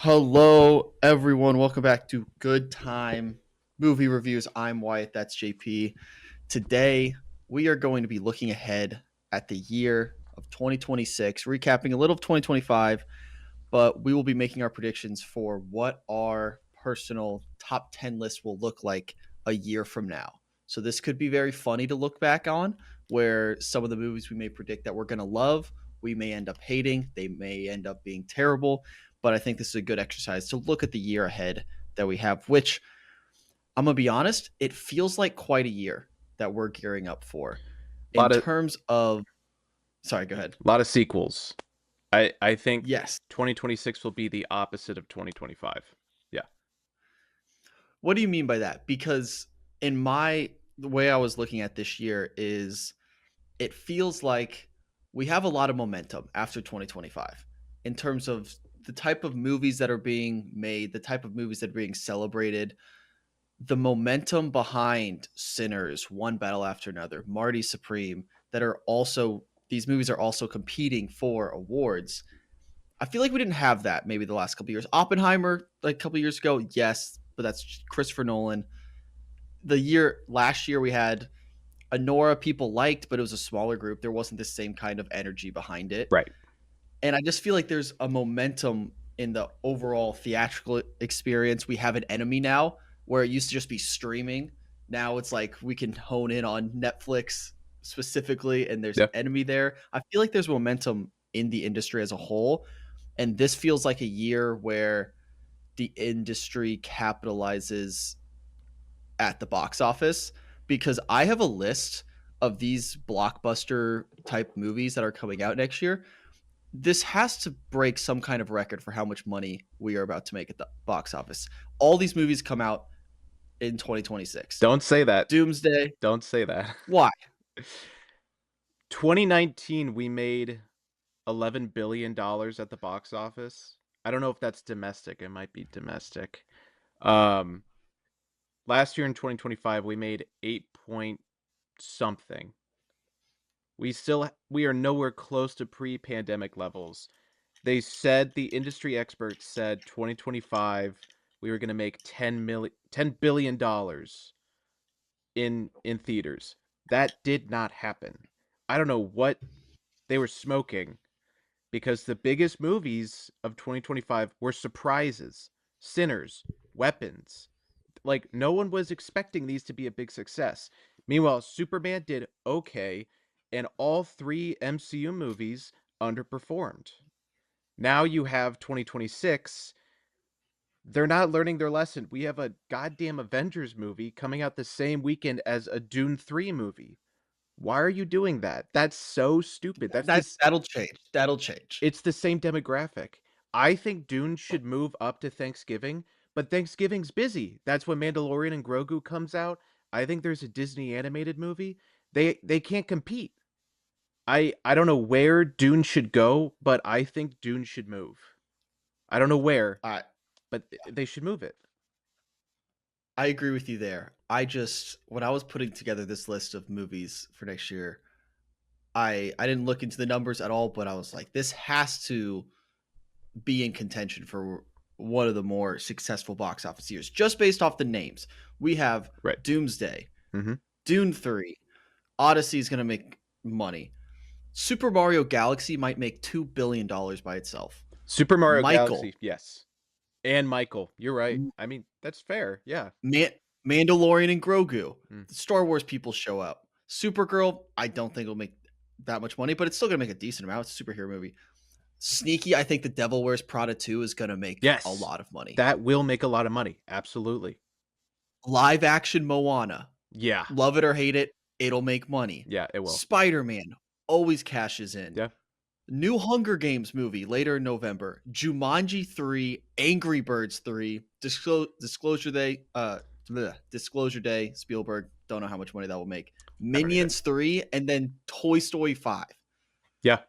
Hello, everyone. Welcome back to Good Time Movie Reviews. I'm Wyatt. That's JP. Today, we are going to be looking ahead at the year of 2026, recapping a little of 2025, but we will be making our predictions for what our personal top 10 list will look like a year from now. So, this could be very funny to look back on, where some of the movies we may predict that we're going to love, we may end up hating, they may end up being terrible. But I think this is a good exercise to look at the year ahead that we have, which I'm going to be honest, it feels like quite a year that we're gearing up for. A In lot of terms of, sorry, go ahead. lot of sequels. I think Yes. 2026 will be the opposite of 2025. Yeah. What do you mean by that? Because in the way I was looking at this year is it feels like we have a lot of momentum after 2025 in terms of the type of movies that are being made, the type of movies that are being celebrated, the momentum behind Sinners, One Battle After Another, Marty Supreme, that are also, these movies are also competing for awards. I feel like we didn't have that maybe the last couple years. Oppenheimer, like a couple years ago, yes, but that's Christopher Nolan. Last year we had Anora people liked, but it was a smaller group. There wasn't the same kind of energy behind it. Right. And I just feel like there's a momentum in the overall theatrical experience. We have an enemy now where it used to just be streaming. Now it's like we can hone in on Netflix specifically, and there's Yeah. an enemy there. I feel like there's momentum in the industry as a whole. And this feels like a year where the industry capitalizes at the box office because I have a list of these blockbuster type movies that are coming out next year. This has to break some kind of record for how much money we are about to make at the box office. All these movies come out in 2026. Don't say that. Doomsday. Don't say that. Why? 2019 we made $11 billion at the box office. I don't know if that's domestic. It might be domestic. Um Last year in 2025 we made 8 point something. We are nowhere close to pre-pandemic levels. They said the industry experts said 2025 we were going to make $10 billion in theaters. That did not happen. I don't know what they were smoking because the biggest movies of 2025 were surprises. Sinners, Weapons. Like no one was expecting these to be a big success. Meanwhile, Superman did okay and all 3 MCU movies underperformed. Now you have 2026. They're not learning their lesson. We have a goddamn Avengers movie coming out the same weekend as a Dune 3 movie. Why are you doing that? That's so stupid. That'll change. That'll change. It's the same demographic. I think Dune should move up to Thanksgiving, but Thanksgiving's busy. That's when Mandalorian and Grogu comes out. I think there's a Disney animated movie. They can't compete. I don't know where Dune should go, but I think Dune should move. I don't know where, I but they should move it. I agree with you there. I just when I was putting together this list of movies for next year, I didn't look into the numbers at all, but I was like, this has to be in contention for one of the more successful box office years, just based off the names. We have Right. Doomsday, Mm-hmm. Dune 3, Odyssey is going to make money. Super Mario Galaxy might make $2 billion by itself. Super Mario Michael, Galaxy, yes. And Michael, you're right. I mean, that's fair. Yeah. Mandalorian and Grogu. Mm. The Star Wars people show up. Supergirl, I don't think will make that much money, but it's still going to make a decent amount. It's a superhero movie. Sneaky, I think The Devil Wears Prada 2 is going to make a Yes. lot of money. That will make a lot of money. Absolutely. Live action Moana. Yeah. Love it or hate it, it'll make money. Yeah, it will. Spider-Man always cashes in. Yeah. New Hunger Games movie later in November. Jumanji 3, Angry Birds 3, Disclosure Day, Spielberg, don't know how much money that will make. Minions 3, and then Toy Story 5. Yeah.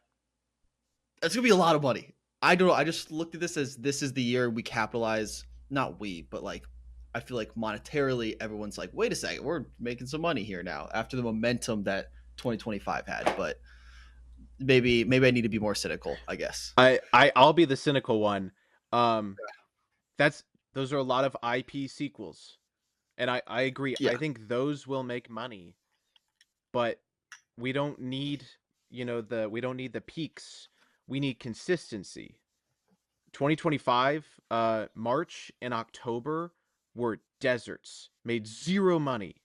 That's going to be a lot of money. I don't know. I just looked at this as this is the year we capitalize, not we, but like I feel like monetarily everyone's like, wait a second, we're making some money here now after the momentum that 2025 had, but maybe I need to be more cynical, I guess. I'll be the cynical one. That's those are a lot of IP sequels, and I agree. Yeah. I think those will make money, but we don't need, we don't need the peaks. We need consistency. 2025, March and October were deserts, made 0 money.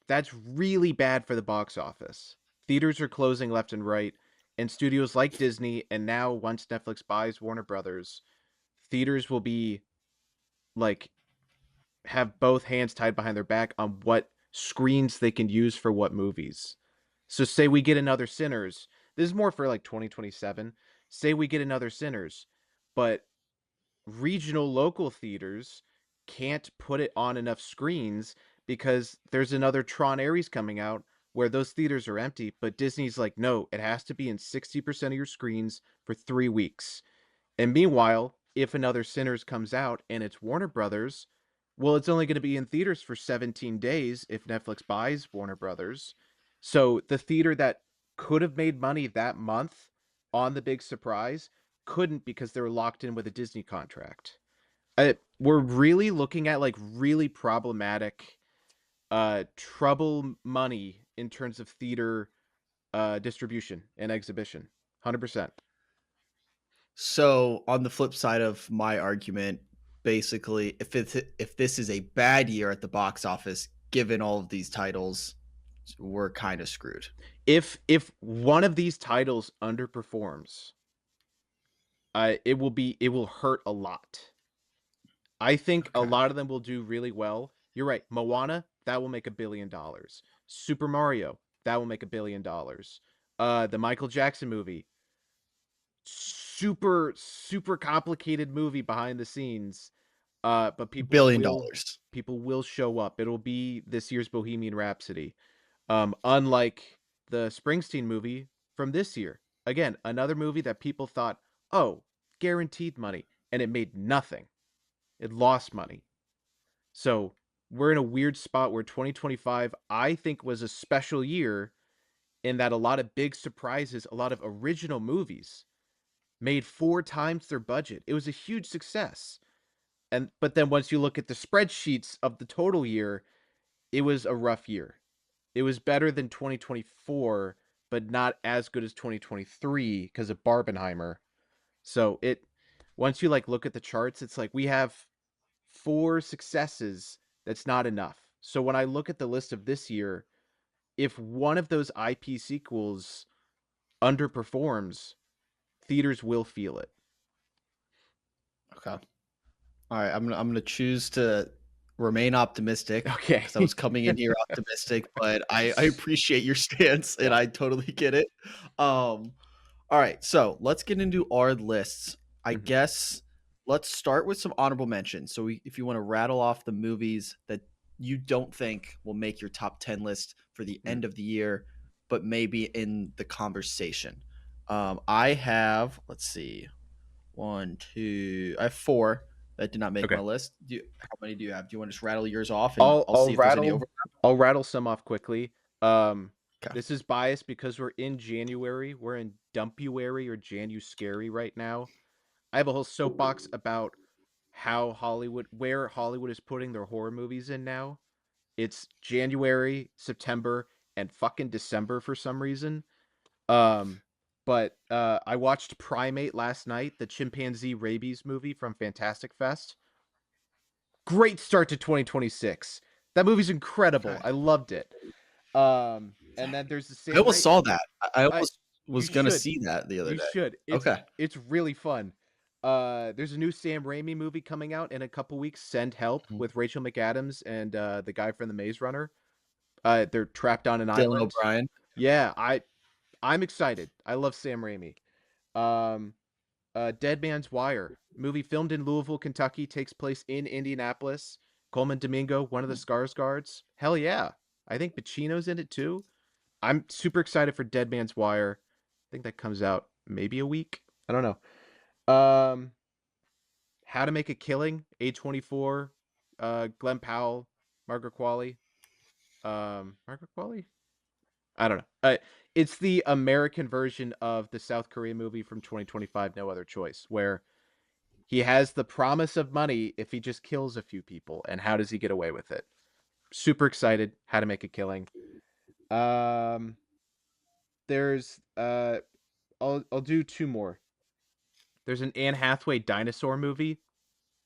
That's really bad for the box office. Theaters are closing left and right, and studios like Disney, and now once Netflix buys Warner Brothers, theaters will be like have both hands tied behind their back on what screens they can use for what movies. So say we get another Sinners. This is more for like 2027. Say we get another Sinners, but regional local theaters can't put it on enough screens because there's another Tron Ares coming out where those theaters are empty, but Disney's like, no, it has to be in 60% of your screens for 3 weeks. And meanwhile, if another Sinners comes out and it's Warner Brothers, well, it's only going to be in theaters for 17 days if Netflix buys Warner Brothers. So the theater that could have made money that month on the big surprise couldn't because they were locked in with a Disney contract. We're really looking at like really problematic trouble money in terms of theater distribution and exhibition. 100%. So on the flip side of my argument, basically, if this is a bad year at the box office, given all of these titles, we're kind of screwed. If one of these titles underperforms, it will hurt a lot. I think a Okay. lot of them will do really well. You're right. Moana, that will make $1 billion. Super Mario, that will make $1 billion. The Michael Jackson movie, super complicated movie behind the scenes. But $1 billion. people will show up. It'll be this year's Bohemian Rhapsody. Unlike the Springsteen movie from this year. Again, another movie that people thought, oh, guaranteed money, and it made nothing. It lost money. So we're in a weird spot where 2025, I think, was a special year in that a lot of big surprises, a lot of original movies made 4 times their budget. It was a huge success. And but then once you look at the spreadsheets of the total year, it was a rough year. It was better than 2024, but not as good as 2023 because of Barbenheimer. So it once you like look at the charts, it's like we have 4 successes. That's not enough. So when I look at the list of this year, if one of those IP sequels underperforms, theaters will feel it. Okay. All right. I'm gonna choose to remain optimistic Okay. because I was coming in here optimistic, but I appreciate your stance and Yeah. I totally get it. Um, All right, so let's get into our lists. I Mhm. guess let's start with some honorable mentions. So, if you want to rattle off the movies that you don't think will make your top 10 list for the Mm. end of the year, but maybe in the conversation. I have, let's see, one, two, I have four that did not make my Okay. list. How many do you have? Do you want to just rattle yours off and I'll I'll I'll see if there's any rattle over? I'll rattle some off quickly. Um, Okay. this is biased because we're in January. We're in Dumpuary or Januscary right now. I have a whole soapbox about where Hollywood is putting their horror movies in now. It's January, September, and fucking December for some reason. Um, but I watched Primate last night, the chimpanzee rabies movie from Fantastic Fest. Great start to 2026. That movie's incredible. Okay. I loved it. And then there's the I Sam almost Raimi. saw that. I I almost You was going to should. see that the other You day. should. Okay. It's really fun. There's a new Sam Raimi movie coming out in a couple weeks, Send Help, Mhm. with Rachel McAdams and the guy from The Maze Runner. They're trapped on an Dylan island. O'Brien. Yeah, I'm excited. I love Sam Raimi. Um, Dead Man's Wire, movie filmed in Louisville, Kentucky, takes place in Indianapolis. Coleman Domingo, one of the Scars guards. Hell yeah. I think Pacino's in it too. I'm super excited for Dead Man's Wire. I think that comes out maybe a week. I don't know. How to Make a Killing, A24, Glenn Powell, Margaret Qualley. Margaret Qualley? I don't know. It's the American version of the South Korea movie from 2025, No Other Choice, where He has the promise of money if he just kills a few people, and how does he get away with it? Super excited how to make a killing. Um, there's I'll do two more. There's an Anne Hathaway dinosaur movie.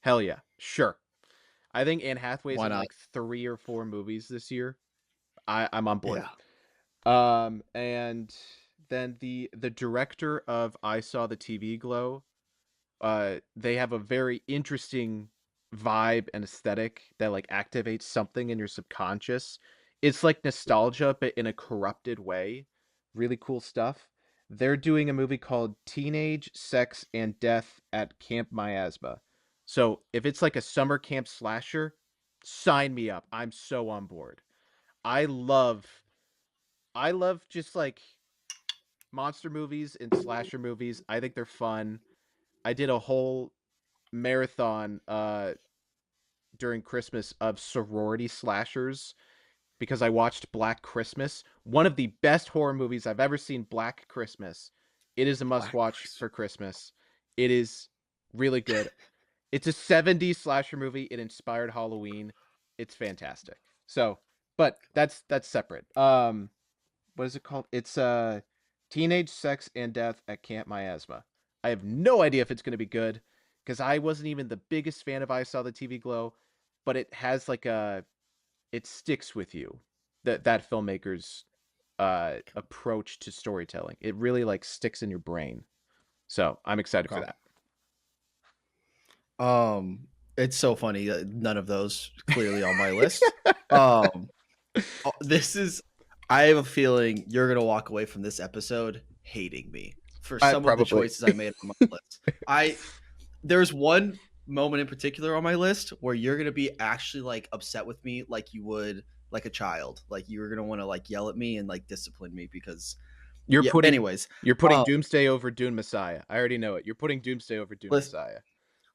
Hell yeah, sure. I think Anne Hathaway's Why in not? like 3 or 4 movies this year. I'm on board. Yeah. And then the director of I Saw the TV Glow, they have a very interesting vibe and aesthetic that like activates something in your subconscious. It's like nostalgia, but in a corrupted way. Really cool stuff. They're doing a movie called Teenage Sex and Death at Camp Miasma. So if it's like a summer camp slasher, sign me up. I'm so on board. I love I love just like monster movies and slasher movies. I think they're fun. I did a whole marathon during Christmas of sorority slashers because I watched Black Christmas, one of the best horror movies I've ever seen. Black Christmas. It is a must Black watch Chris. for Christmas. It is really good. It's a 70s slasher movie. It inspired Halloween. It's fantastic. So, but that's separate. What is it called? It's Teenage Sex and Death at Camp Miasma. I have no idea if it's going to be good because I wasn't even the biggest fan of I Saw the TV Glow, but it has like a it sticks with you. That filmmaker's approach to storytelling. It really like sticks in your brain. So, I'm excited for Okay. that. It's so funny that none of those clearly on my list. Um, this is. I have a feeling you're gonna walk away from this episode hating me for I some of the probably. choices I made on my list. There's one moment in particular on my list where you're gonna be actually like upset with me, like you would like a child. Like you're gonna want to like yell at me and like discipline me because You're yeah. putting Anyways, you're putting um, Doomsday over Dune Messiah. I already know it. You're putting Doomsday over Dune listen, Messiah.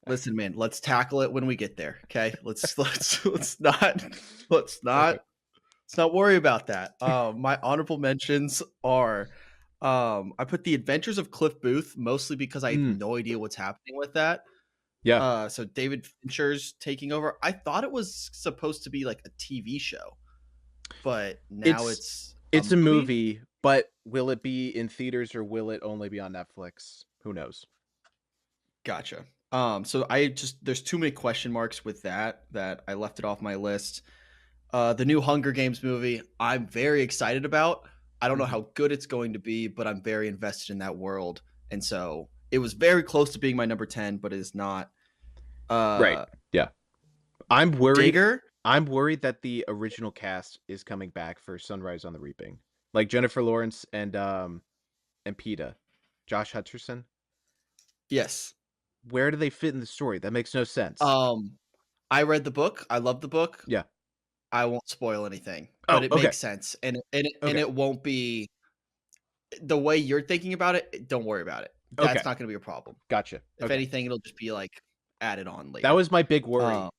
listen, man. Let's tackle it when we get there. Okay. Let's Okay. not let's not worry about that. My honorable mentions are I put The Adventures of Cliff Booth mostly because I have Mm, no idea what's happening with that. yeah. So David Fincher's taking over. I thought it was supposed to be like a TV show, but now It's it's a it's a movie. movie, but will it be in theaters or will it only be on Netflix? Who knows? Gotcha. So I just there's too many question marks with that I left it off my list. The new Hunger Games movie, I'm very excited about. I don't know Mhm. how good it's going to be, but I'm very invested in that world. And so it was very close to being my number 10, but it is not. Right. Uh, Yeah. I'm worried Digger, I'm worried that the original cast is coming back for Sunrise on the Reaping. Like Jennifer Lawrence and Peta. Josh Hutcherson. yes. Where do they fit in the story? That makes no sense. Um, I read the book. I love the book. Yeah. I won't spoil anything, but Oh, it okay. makes sense, and Okay. it won't be the way you're thinking about it. Don't worry about it. Okay. That's not going to be a problem. Gotcha. If Okay. anything, it'll just be like added on That later. was my big Um, worry.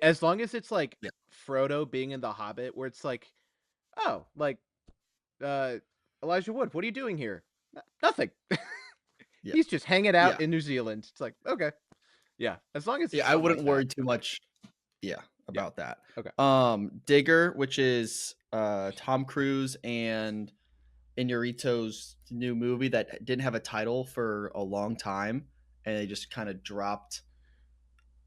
As long as it's like yeah, Frodo being in The Hobbit, where it's like, oh, like uh, Elijah Wood, what are you doing here? Nothing. yeah, He's just hanging out yeah, in New Zealand. It's like, okay, yeah. As long as it's yeah. I something like wouldn't that. worry too much. Yeah, Yeah. about that. Okay. Digger, which is Tom Cruise and Inarritu's new movie that didn't have a title for a long time, and they just kind of dropped.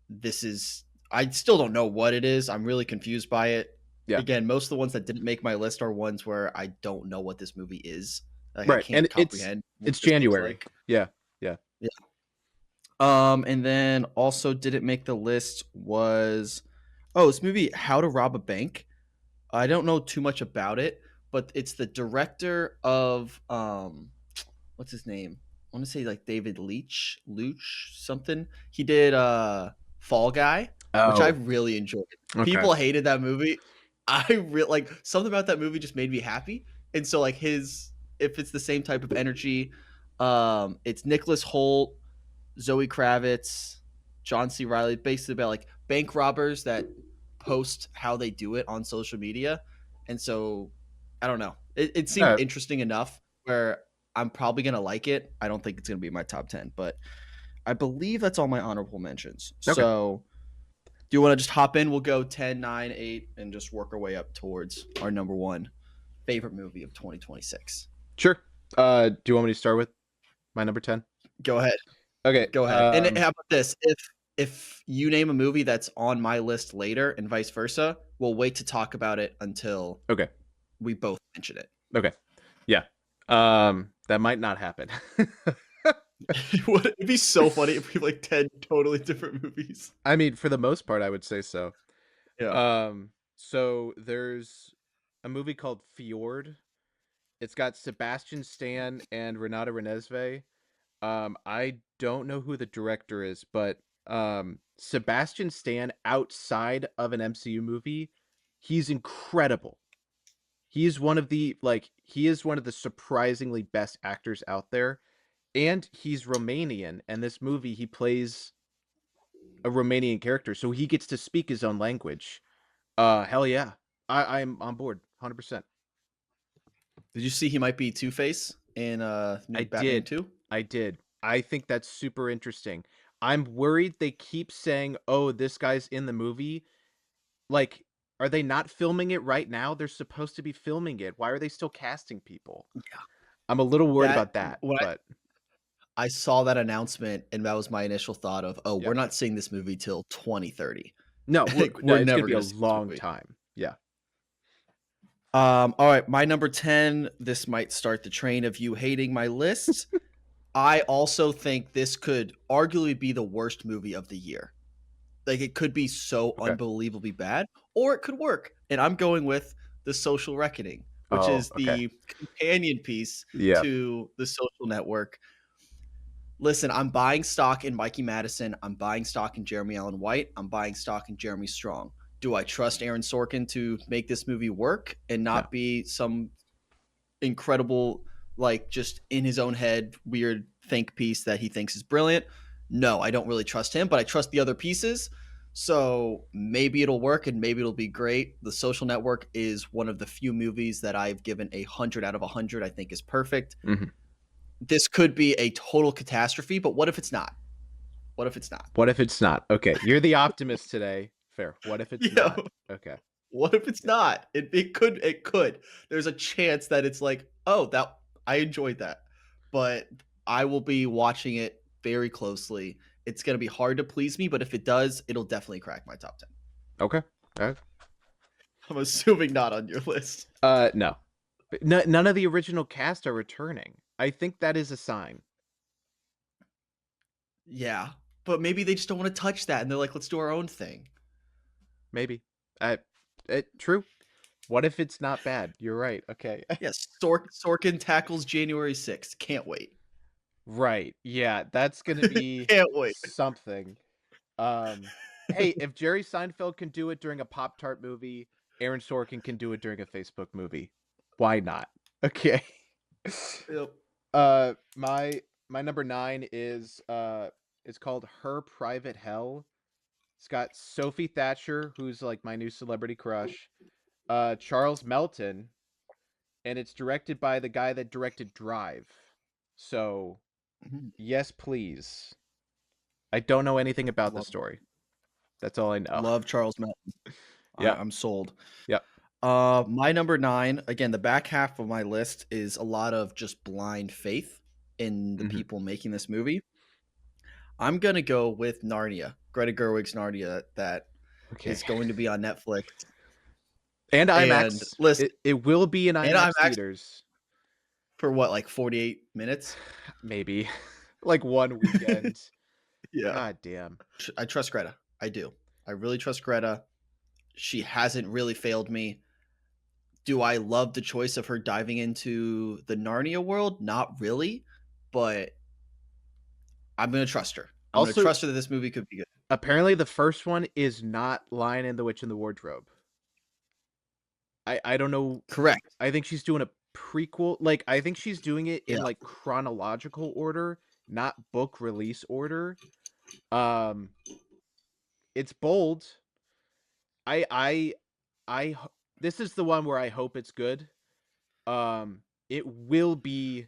This is. I still don't know what it is. I'm really confused by it. Yeah. Again, most of the ones that didn't make my list are ones where I don't know what this movie is. Like I Right. And can't comprehend what it's this looks January. like. Yeah. Yeah. Yeah. And then also didn't make the list was this movie How to Rob a Bank. I don't know too much about it, but it's the director of what's his name? I want to say like David Leach something. He did Fall Guy, which I Oh. really enjoyed. Okay. People hated that movie. I really like something about that movie just made me happy. And so like his if it's the same type of energy, it's Nicholas Holt, Zoe Kravitz, John C. Riley, basically about like bank robbers that post how they do it on social media. And so I don't know. It seemed interesting enough where I'm probably gonna like it. I don't think it's gonna be my top 10, but I believe that's all my honorable mentions. Okay. So, do you want to just hop in? We'll go 10, 9, 8, and just work our way up towards our number one favorite movie of 2026. Sure. Do you want me to start with my number 10? Go ahead. Okay. Go ahead. And how about this? If you name a movie that's on my list later and vice versa, we'll wait to talk about it until Okay. we both mention it. Okay. Yeah. That might not happen. It'd be so funny if we have like 10 totally different movies. I mean, for the most part, I would say so. Yeah. So there's a movie called Fjord. It's got Sebastian Stan and Renata Renesve. I don't know who the director is, but Sebastian Stan outside of an MCU movie, he's incredible. He is one of the surprisingly best actors out there, and he's Romanian, and this movie he plays a Romanian character, so he gets to speak his own language. Hell yeah. I'm on board 100%. Did you see he might be Two Face in I new Batman did. 2? I did. I think that's super interesting. I'm worried they keep saying, "Oh, this guy's in the movie." Like, are they not filming it right now? They're supposed to be filming it. Why are they still casting people? I'm a little worried That about that, when but I saw that announcement and that was my initial thought of, "Oh, yeah. we're not seeing this movie till 2030." No, Like, no, we're it's gonna never be a gonna see this long movie. time. Yeah. All right, my number 10, this might start the train of you hating my list. I also think this could arguably be the worst movie of the year. Like, it could be so Okay. unbelievably bad, or it could work. And I'm going with The Social Reckoning, which Oh, is okay. the companion piece Yeah. to The Social Network. Listen, I'm buying stock in Mikey Madison. I'm buying stock in Jeremy Allen White. I'm buying stock in Jeremy Strong. Do I trust Aaron Sorkin to make this movie work and No. not be some incredible, like just in his own head, weird think piece that he thinks is brilliant? No, I don't really trust him, but I trust the other pieces. So maybe it'll work and maybe it'll be great. The Social Network is one of the few movies that I've given 100 out of 100. I think is perfect. Mhm. This could be a total catastrophe, but what if it's not? What if it's not? What if it's not? Okay, you're the optimist today. Fair. What if it's Yeah. not? Okay. What if it's Yeah. not? It could. There's a chance that it's like, oh, that I enjoyed that. But I will be watching it very closely. It's gonna be hard to please me, but if it does, it'll definitely crack my top 10. Okay. I'm assuming not on your list. No. None of the original cast are returning. I think that is a sign. Yeah. But maybe they just don't want to touch that and they're like, let's do our own thing. Maybe. Uh, true. What if it's not bad? You're right. Okay. Yes, Sorkin tackles January 6th. Can't wait. Right. Yeah, that's gonna be Can't wait. something. Um, hey, if Jerry Seinfeld can do it during a Pop Tart movie, Aaron Sorkin can do it during a Facebook movie. Why not? Okay. Yep. My number 9 is it's called Her Private Hell. It's got Sophie Thatcher, who's like my new celebrity crush, Charles Melton, and it's directed by the guy that directed Drive. So, Mhm. yes, please. I don't know anything about the Love story. That's all I know. love Charles Melton. Yeah. I'm sold. Yeah. My number 9, again, the back half of my list is a lot of just blind faith in the Mhm. people making this movie. I'm gonna go with Narnia, Greta Gerwig's Narnia, that Okay. is going to be on Netflix. And And IMAX. listen, It will be in and I'm IMAX actually theaters. for what, like 48 minutes? Maybe. Like one weekend. Yeah. God damn. I trust Greta. I do. I really trust Greta. She hasn't really failed me. Do I love the choice of her diving into the Narnia world? Not really, but I'm gonna trust her. I'm gonna Also, trust her that this movie could be good. apparently the first one is not Lion and the Witch in the Wardrobe. I don't know. Correct. I think she's doing a prequel. Like I think she's doing it Yeah. in like chronological order, not book release order. Um it's bold. I I this is the one where I hope it's good. It will be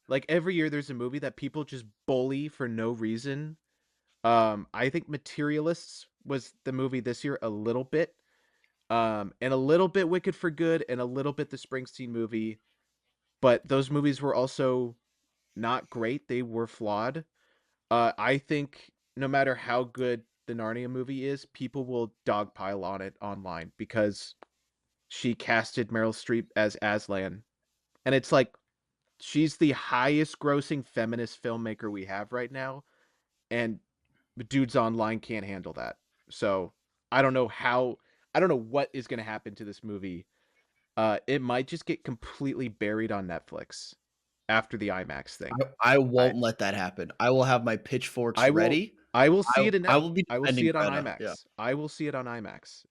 like every year there's a movie that people just bully for no reason I think Materialists was the movie this year a little bit, and a little bit Wicked for Good, and a little bit the Springsteen movie, but those movies were also not great, they were flawed. I think no matter how good the Narnia movie is, people will dogpile on it online because she casted Meryl Streep as Aslan, and it's like, she's the highest grossing feminist filmmaker we have right now, and dudes online can't handle that. So, I don't know how I don't know what is gonna happen to this movie. It might just get completely buried on Netflix after the IMAX thing. I I won't let that happen. I will have my pitchforks I will ready. I will see it in I Net will be I will see defending it on Greta, yeah. IMAX. I will see it on IMAX.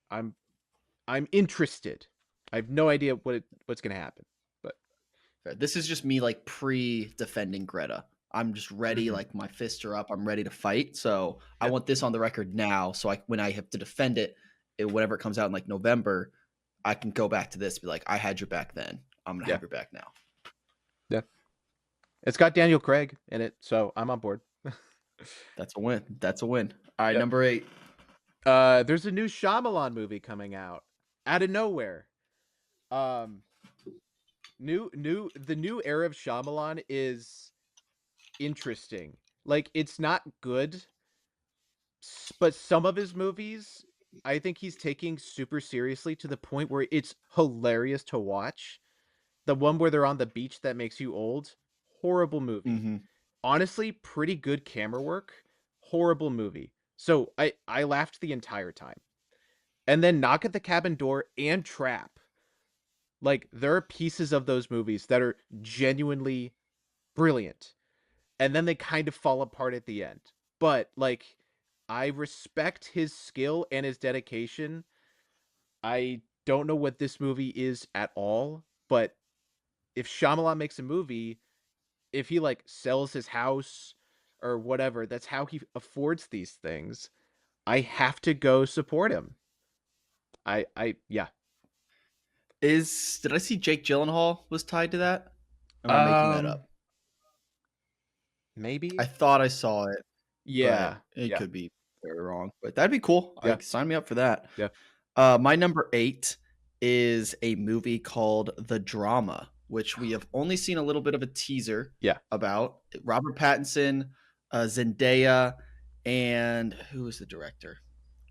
I'm interested. I have no idea what's gonna happen, but Fair. This is just me, like, pre-defending Greta. I'm just ready, mhm, like, my fists are up, I'm ready to fight, so I yeah, want this on the record now, so when I have to defend it, whenever it comes out in, like, November, I can go back to this, be like, "I had your back then. I'm gonna yeah, have your back now." yeah. It's got Daniel Craig in it, so I'm on board. That's a win. That's a win. Alright, Yep. number 8. There's a new Shyamalan movie coming out of nowhere. Um, the new era of Shyamalan is interesting. Like, it's not good, but some of his movies, I think he's taking super seriously to the point where it's hilarious to watch. The one where they're on the beach that makes you old, horrible movie. Mhm. Honestly, pretty good camera work, horrible movie. So I laughed the entire time. And then Knock at the Cabin Door and Trap. Like, there are pieces of those movies that are genuinely brilliant, and then they kind of fall apart at the end. But, like, I respect his skill and his dedication. I don't know what this movie is at all, but if Shyamalan makes a movie, if he, like, sells his house or whatever, that's how he affords these things, I have to go support him. Yeah. Did I see Jake Gyllenhaal was tied to that? Am I making that Um, up? I maybe? thought I saw it, but Yeah, it yeah, could be very wrong, but that'd be cool. yeah, Sign me up for that. yeah. My number 8 is a movie called The Drama, which we have only seen a little bit of a teaser Yeah. about. Robert Pattinson, Zendaya, and who is the director?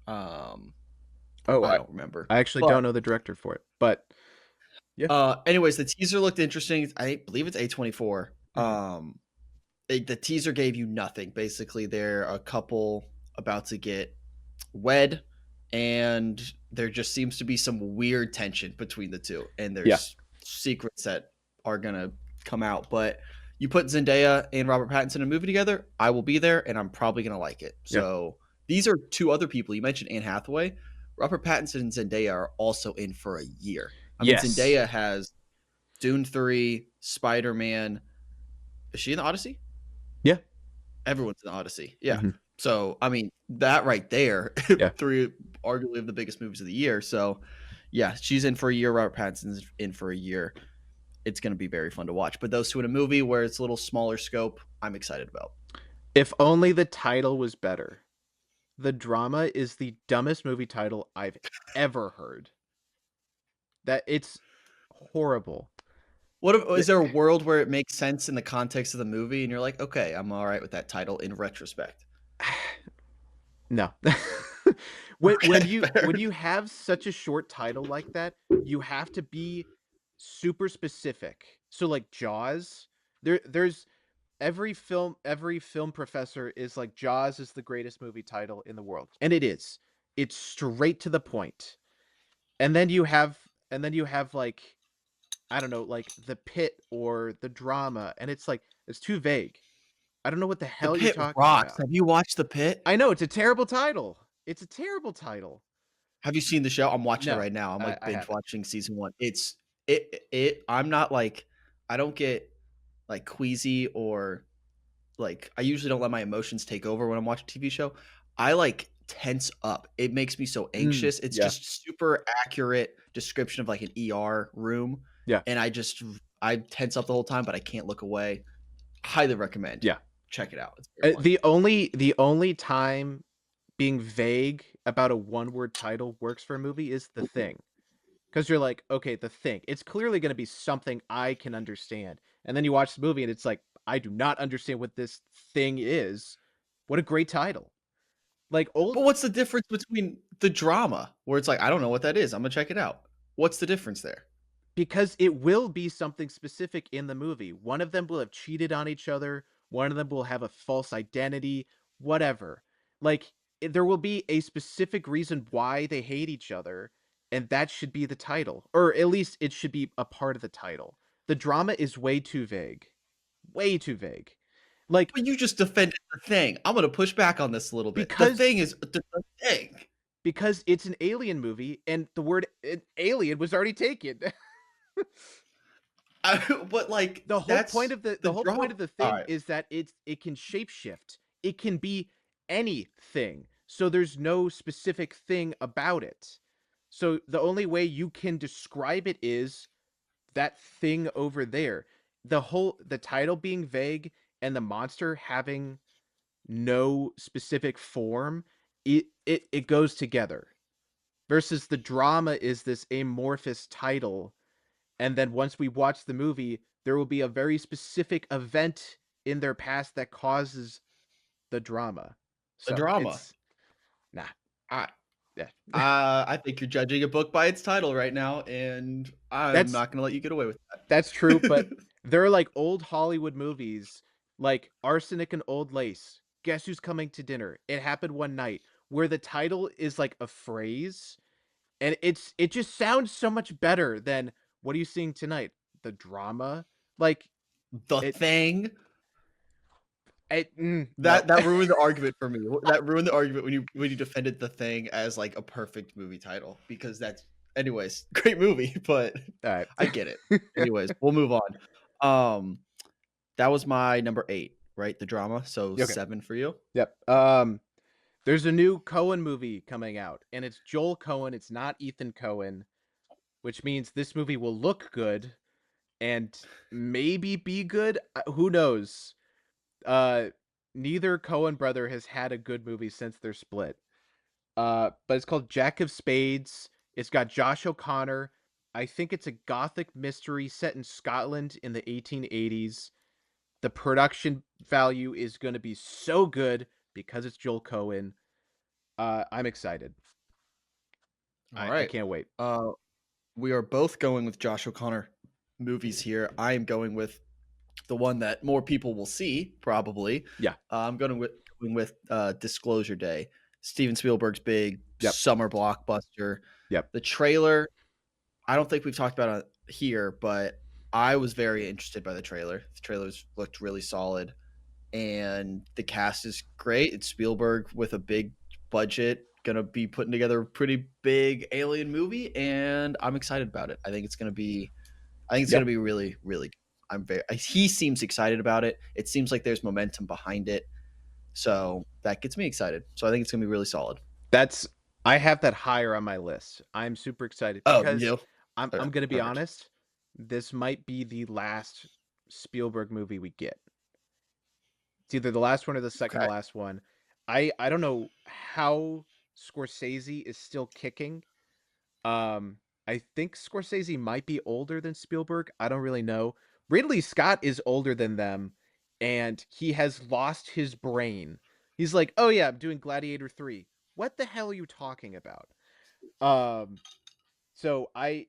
Um, Oh, I I don't remember. I actually But don't know the director for it, but yeah. anyways, the teaser looked interesting. I believe it's A24. Mhm. The teaser gave you nothing. Basically, they're a couple about to get wed, and there just seems to be some weird tension between the two, and Yeah, there's secrets that are gonna come out. But you put Zendaya and Robert Pattinson in a movie together, I will be there, and I'm probably gonna like it. yeah. So these are two other people you mentioned. Anne Hathaway, Robert Pattinson, and Zendaya are also in for a year. I mean, Yes. Zendaya has Dune 3, Spider Man. Is she in the Odyssey? Yeah. Everyone's in Odyssey. Yeah. Mhm. So, I mean, that right there, Yeah. 3 arguably of the biggest movies of the year. So, yeah, she's in for a year. Robert Pattinson's in for a year. It's going to be very fun to watch. But those two in a movie where it's a little smaller scope, I'm excited about. If only the title was better. The Drama is the dumbest movie title I've ever heard. That it's horrible. What if, The is there a world where it makes sense in the context of the movie and you're like, okay, I'm all right with that title in retrospect? No. Okay, fair. When you have such a short title like that, you have to be super specific. So, like, Jaws, there's every film professor is like, Jaws is the greatest movie title in the world, and it is. It's straight to the point. And then you have, like, I don't know, like, The Pit or The Drama, and it's like, it's too vague. I don't know what the The hell you're Pit talking rocks. about. Have you watched The Pit? I know, it's a terrible title. It's a terrible title. Have you seen the show? I'm watching it No, right now. I'm, like, I binge haven't. watching season 1. I'm not, like, I don't get, like, queasy or, like, I usually don't let my emotions take over when I'm watching a TV show. I, like, tense up. It makes me so Mm, anxious. It's yeah, just super accurate description of, like, an ER room, yeah, and I tense up the whole time, but I can't look away. Highly recommend. yeah. check it out. It's very funny. The only time being vague about a one-word title works for a movie is The Thing. 'Cause you're like, "Okay, The Thing. It's clearly gonna be something I can understand." And then you watch the movie and it's like, "I do not understand what this thing is." What a great title. Like, But old what's the difference between the drama where it's like, I don't know what that is. I'm gonna check it out. What's the difference there? because it will be something specific in the movie. One of them will have cheated on each other, one of them will have a false identity, whatever. Like, there will be a specific reason why they hate each other, and that should be the title, or at least it should be a part of the title. The drama is way too vague. Way too vague. Like, But you just defended the thing. I'm gonna push back on this a little bit. The because thing is the thing. it's an alien movie and the word alien was already taken. But like The whole point that's of the the the whole point drama. of the All thing right, is that it can shapeshift. It can be anything. So there's no specific thing about it. So the only way you can describe it is that thing over there. The title being vague and the monster having no specific form, it goes together. Versus the drama is this amorphous title, and then once we watch the movie, there will be a very specific event in their past that causes the drama. the So drama. it's nah, I yeah. I think you're judging a book by its title right now, and I'm That's not gonna let you get away with that's true, but that. there are like old Hollywood movies like Arsenic and Old Lace. Guess who's coming to dinner? It happened one night where the title is like a phrase and it just sounds so much better than what are you seeing tonight? The drama? Like The it thing. no. That ruined the argument for me. That ruined the argument when you defended The Thing as, like, a perfect movie title because that's anyways, great movie, but All right. I get it. Anyways, we'll move on. Um, that was my number 8, right? The drama, so Okay. 7 for you? Yep. There's a new Cohen movie coming out, and it's Joel Cohen. It's not Ethan Cohen, which means this movie will look good and maybe be good. Who knows? Uh, Neither Cohen brother has had a good movie since their split. But it's called Jack of Spades. It's got Josh O'Connor. I think it's a gothic mystery set in Scotland in the 1880s. The production value is going to be so good because it's Joel Cohen. I'm excited. I Alright. can't wait. Uh, we are both going with Josh O'Connor movies here. I am going with the one that more people will see, probably. Yeah. I'm going with Disclosure Day, Steven Spielberg's big Yep. summer blockbuster. Yep. The trailer, I don't think we've talked about it here, but I was very interested by the trailer. The trailers looked really solid, and the cast is great. It's Spielberg with a big budget, gonna be putting together a pretty big alien movie, and I'm excited about it. I think it's gonna Yep. be really, really. I'm very. He seems excited about it. It seems like there's momentum behind it, so that gets me excited. So I think it's gonna be really solid. That's I have that higher on my list. I'm super excited Oh, you because do? Okay, I'm gonna be perfect. honest. This might be the last Spielberg movie we get. It's either the last one or the second to Okay. last one. I don't know how Scorsese is still kicking. I think Scorsese might be older than Spielberg. I don't really know. Ridley Scott is older than them, and he has lost his brain. He's like, "Oh yeah, I'm doing Gladiator 3." What the hell are you talking about? Um, so I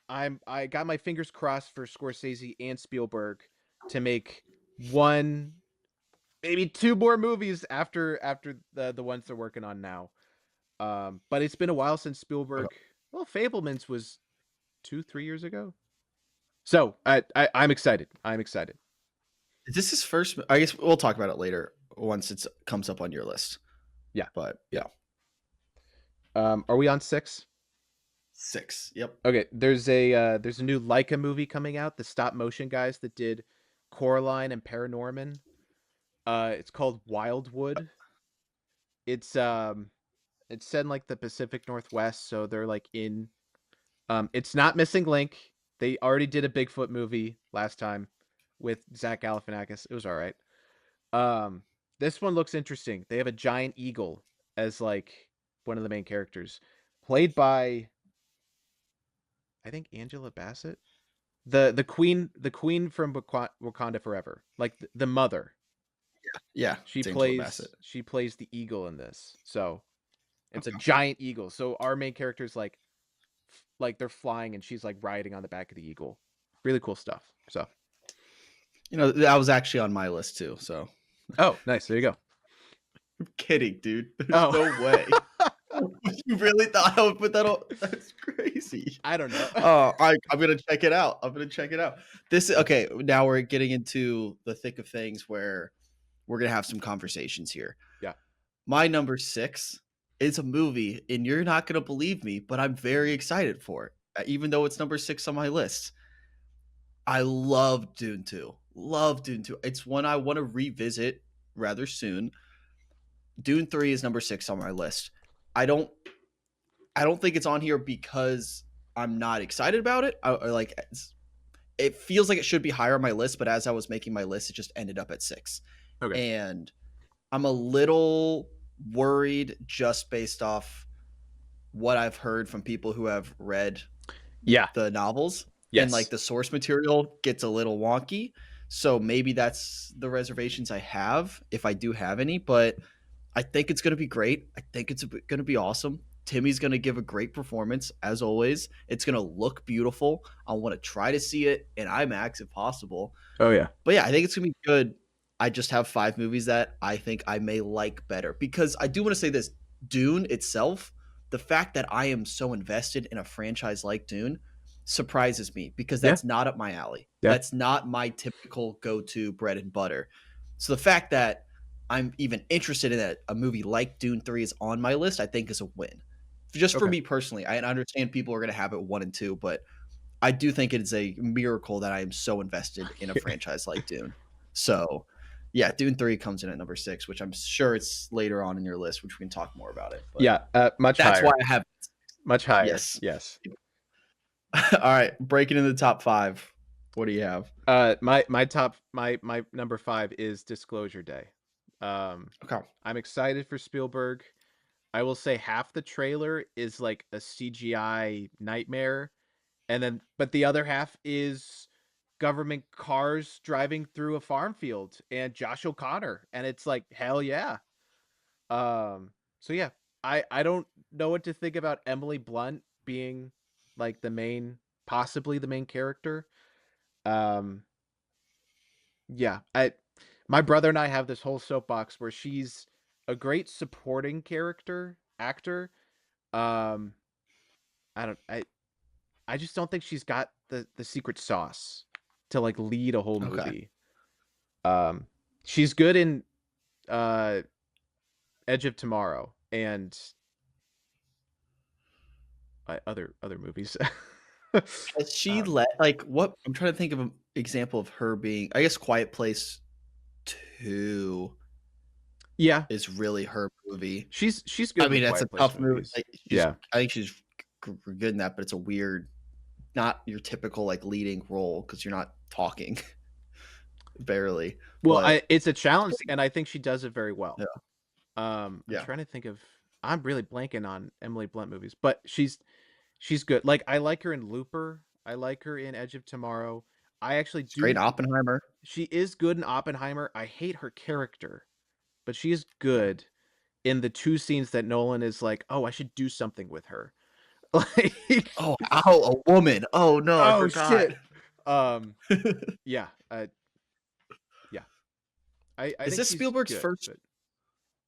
got my fingers crossed for Scorsese and Spielberg to make one, maybe two more movies after the ones they're working on now. But it's been a while since Okay. Spielberg. Well, Fablemans was 2-3 years ago. So I'm excited. I'm excited. Is this his first? I guess we'll talk about it later once it comes up on your list. Yeah. But yeah, Are we on 6? 6. Yep. Okay. There's a new Leica movie coming out. The stop motion guys that did Coraline and Paranorman. It's called Wildwood. It's it's set in like the Pacific Northwest, so they're like in. It's not Missing Link. They already did a Bigfoot movie last time with Zach Galifianakis. It was all right. Um, this one looks interesting. They have a giant eagle as like one of the main characters, played by I think Angela Bassett, the queen from Wakanda Forever, like the mother. Yeah, She it's Angela Bassett. plays the eagle in this. So it's a Okay. giant eagle. So our main character's like they're flying and she's like riding on the back of the eagle. Really cool stuff. So You know, that was actually on my list too, so oh, nice. There you go. I'm kidding, dude. There's Oh, no way. You really thought I would put that on? That's crazy. I don't know. I'm gonna check it out. I'm gonna check it out. This okay. Now we're getting into the thick of things where we're gonna have some conversations here. Yeah. My number six is a movie, and you're not gonna believe me, but I'm very excited for it, even though it's number six on my list. I love Dune 2. Love Dune 2. It's one I want to revisit rather soon. Dune 3 is number 6 on my list. I don't I don't think it's on here because I'm not excited about it. It feels like it should be higher on my list, but as I was making my list, it just ended up at 6. Okay. And I'm a little worried just based off what I've heard from people who have read Yeah. the novels, and like Yes. the source material gets a little wonky. So maybe that's the reservations I have, if I do have any, but I think it's going to be great. I think it's going to be awesome. Timmy's going to give a great performance as always. It's going to look beautiful. I want to try to see it in IMAX if possible. Oh yeah. But yeah, I think it's gonna be good. I just have 5 movies that I think I may like better because I do want to say this: Dune itself, the fact that I am so invested in a franchise like Dune surprises me because Yeah. that's not up my alley. Yeah. That's not my typical go-to bread and butter. So the fact that I'm even interested in a movie like Dune 3 is on my list, I think is a win. Just for Okay. me personally, I understand people are going to have it 1 and 2, but I do think it is a miracle that I am so invested in a franchise like Dune. So, yeah, Dune 3 comes in at number 6, which I'm sure it's later on in your list, which we can talk more about it. But Yeah. Much that's why higher. I have Much higher. yes. Yes. All right, breaking into the top 5. What do you have? My number 5 is Disclosure Day. Okay. I'm excited for Spielberg. I will say half the trailer is like a CGI nightmare, and then but the other half is government cars driving through a farm field and Josh O'Connor, and it's like hell yeah. So yeah, I don't know what to think about Emily Blunt being like possibly the main character. Um, yeah, I my brother and I have this whole soapbox where she's a great supporting character actor. Um, I don't I just don't think she's got the secret sauce to like lead a whole Okay. movie. Um, she's good in uh Edge of Tomorrow and other movies. Has she um, let like what I'm trying to think of an example of her being I guess Quiet Place 2 yeah, is really her movie. she's I good in the mean, that's a Quiet Place tough movie. movies. Like, Yeah. I think she's good in that, but it's a weird, not your typical like leading role because you're not talking barely. Well, But it's a challenge, and I think she does it very yeah, well. I'm yeah, trying to think of. I'm really blanking on Emily Blunt movies, but she's good. Like I like her in Looper. I like her in Edge of Tomorrow. I actually she's great do. in Oppenheimer. She is good in Oppenheimer. I hate her character, but she is Yeah. good in the 2 scenes that Nolan is like, "Oh, I should do something with her." Like, Oh, ow, a woman. Oh no, I "Oh, forgot. shit." Um, yeah, yeah. I Is think this she's Spielberg's good, first but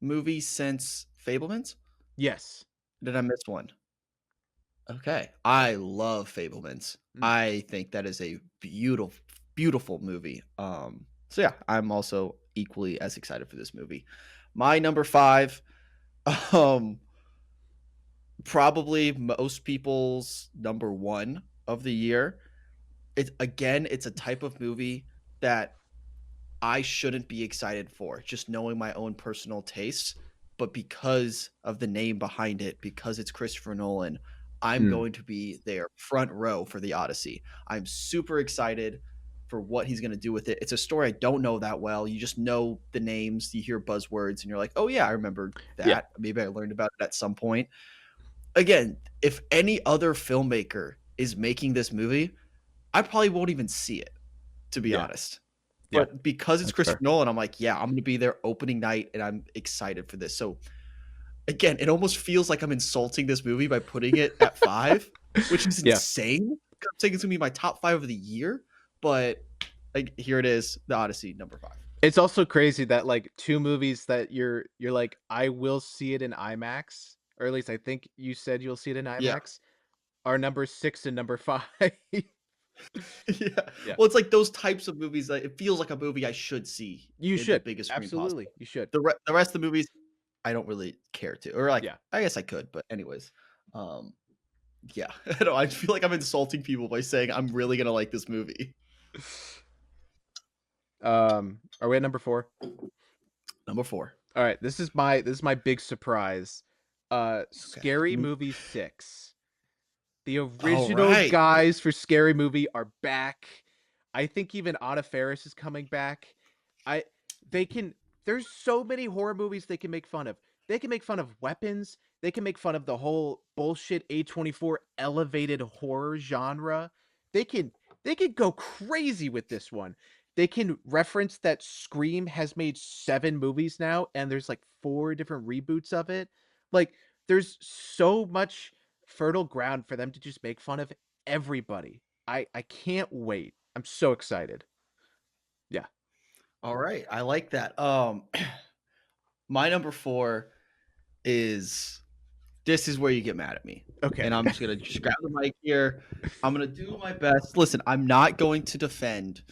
movie since Fablemans? yes. Did I miss one? Okay, I love Fablemans. Mm, I think that is a beautiful, beautiful movie. So yeah, I'm also equally as excited for this movie. My number 5, um, probably most people's number 1 of the year. It's a type of movie that I shouldn't be excited for, just knowing my own personal tastes. But because of the name behind it, because it's Christopher Nolan, I'm mm. going to be there front row for the Odyssey. I'm super excited. for what he's going to do with it. It's a story I don't know that well. You just know the names, you hear buzzwords, and you're like, oh, yeah, I remember Yeah. that. Maybe I learned about it at some point. Again, if any other filmmaker is making this movie, I probably won't even see it, to be Yeah. honest. Yeah. But because it's That's Christopher fair. Nolan, I'm like, yeah, I'm going to be there opening night and I'm excited for this. So again, it almost feels like I'm insulting this movie by putting it at 5, which is Yeah. insane. I'm saying it's gonna be my top 5 of the year, but like here it is, The Odyssey, number 5. It's also crazy that like two movies that you're like, I will see it in IMAX, or at least I think you said you'll see it in Yeah. IMAX, are number 6 and number 5. Yeah. Yeah. Well, it's like those types of movies that it feels like a movie I should see You in the should. biggest screen possible. Absolutely. You should. The rest of the movies, I don't really care to, or like Yeah. I guess I could, but anyways, um, yeah, I don't. I feel like I'm insulting people by saying I'm really gonna like this movie. Are we at number 4? Number 4. All right, this is my big surprise. Okay. Scary Movie 6. The All original right. guys for Scary Movie are back. I think even Anna Faris is coming back. I they can there's so many horror movies they can make fun of. They can make fun of weapons. They can make fun of the whole bullshit A24 elevated horror genre. They can they can go crazy with this one. They can reference that Scream has made 7 movies now and there's like 4 different reboots of it. Like there's so much fertile ground for them to just make fun of everybody. I can't wait. I'm so excited. Yeah. All right. I like that. My number 4 is this is where you get mad at me. Okay. And I'm just gonna just grab the mic here. I'm gonna do my best. Listen, I'm not going to defend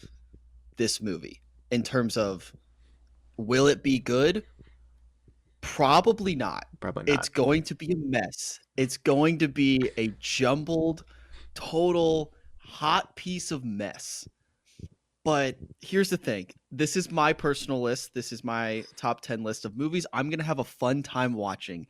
this movie in terms of will it be good? Probably not. Probably It's not. going to be a mess. It's going to be a jumbled, total hot piece of mess. But here's the thing. This is my personal list. This is my top 10 list of movies I'm going to have a fun time watching.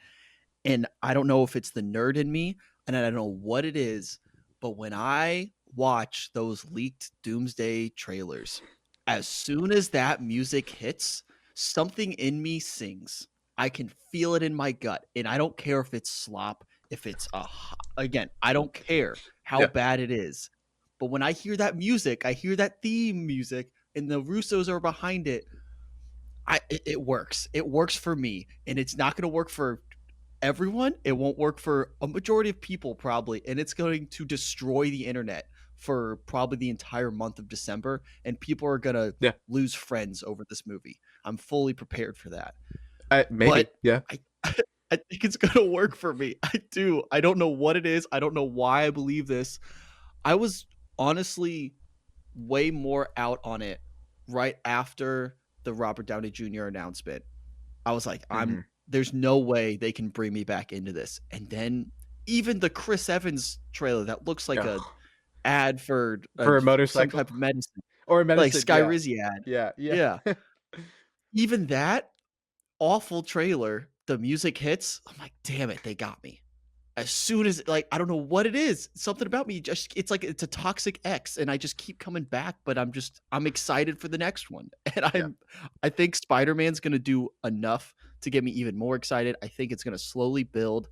And I don't know if it's the nerd in me and I don't know what it is, but when I watch those leaked Doomsday trailers, as soon as that music hits, something in me sings. I can feel it in my gut. And I don't care if it's slop, if it's again, I don't care how Yeah. bad it is. But when I hear that music, I hear that theme music and the Russos are behind it. It works. It works for me, and it's not going to work for everyone. It won't work for a majority of people probably, and it's going to destroy the internet for probably the entire month of December, and people are going to Yeah. lose friends over this movie. I'm fully prepared for that. Maybe. But Yeah. I I think it's going to work for me. I do. I don't know what it is. I don't know why I believe this. I was honestly way more out on it right after the Robert Downey Jr. announcement. I was like, Mhm. there's no way they can bring me back into this. And then even the Chris Evans trailer that looks like a Ugh. ad for For a some motorcycle type of medicine, or a like medicine, yeah. Skyrizi ad. Yeah, yeah. Yeah. Even that awful trailer, the music hits. I'm like, damn it, they got me. As soon as like I don't know what it is, something about me just it's like it's a toxic X, and I just keep coming back. But I'm excited for the next one, and Yeah. I think Spider Man's gonna do enough to get me even more excited. I think it's gonna slowly build,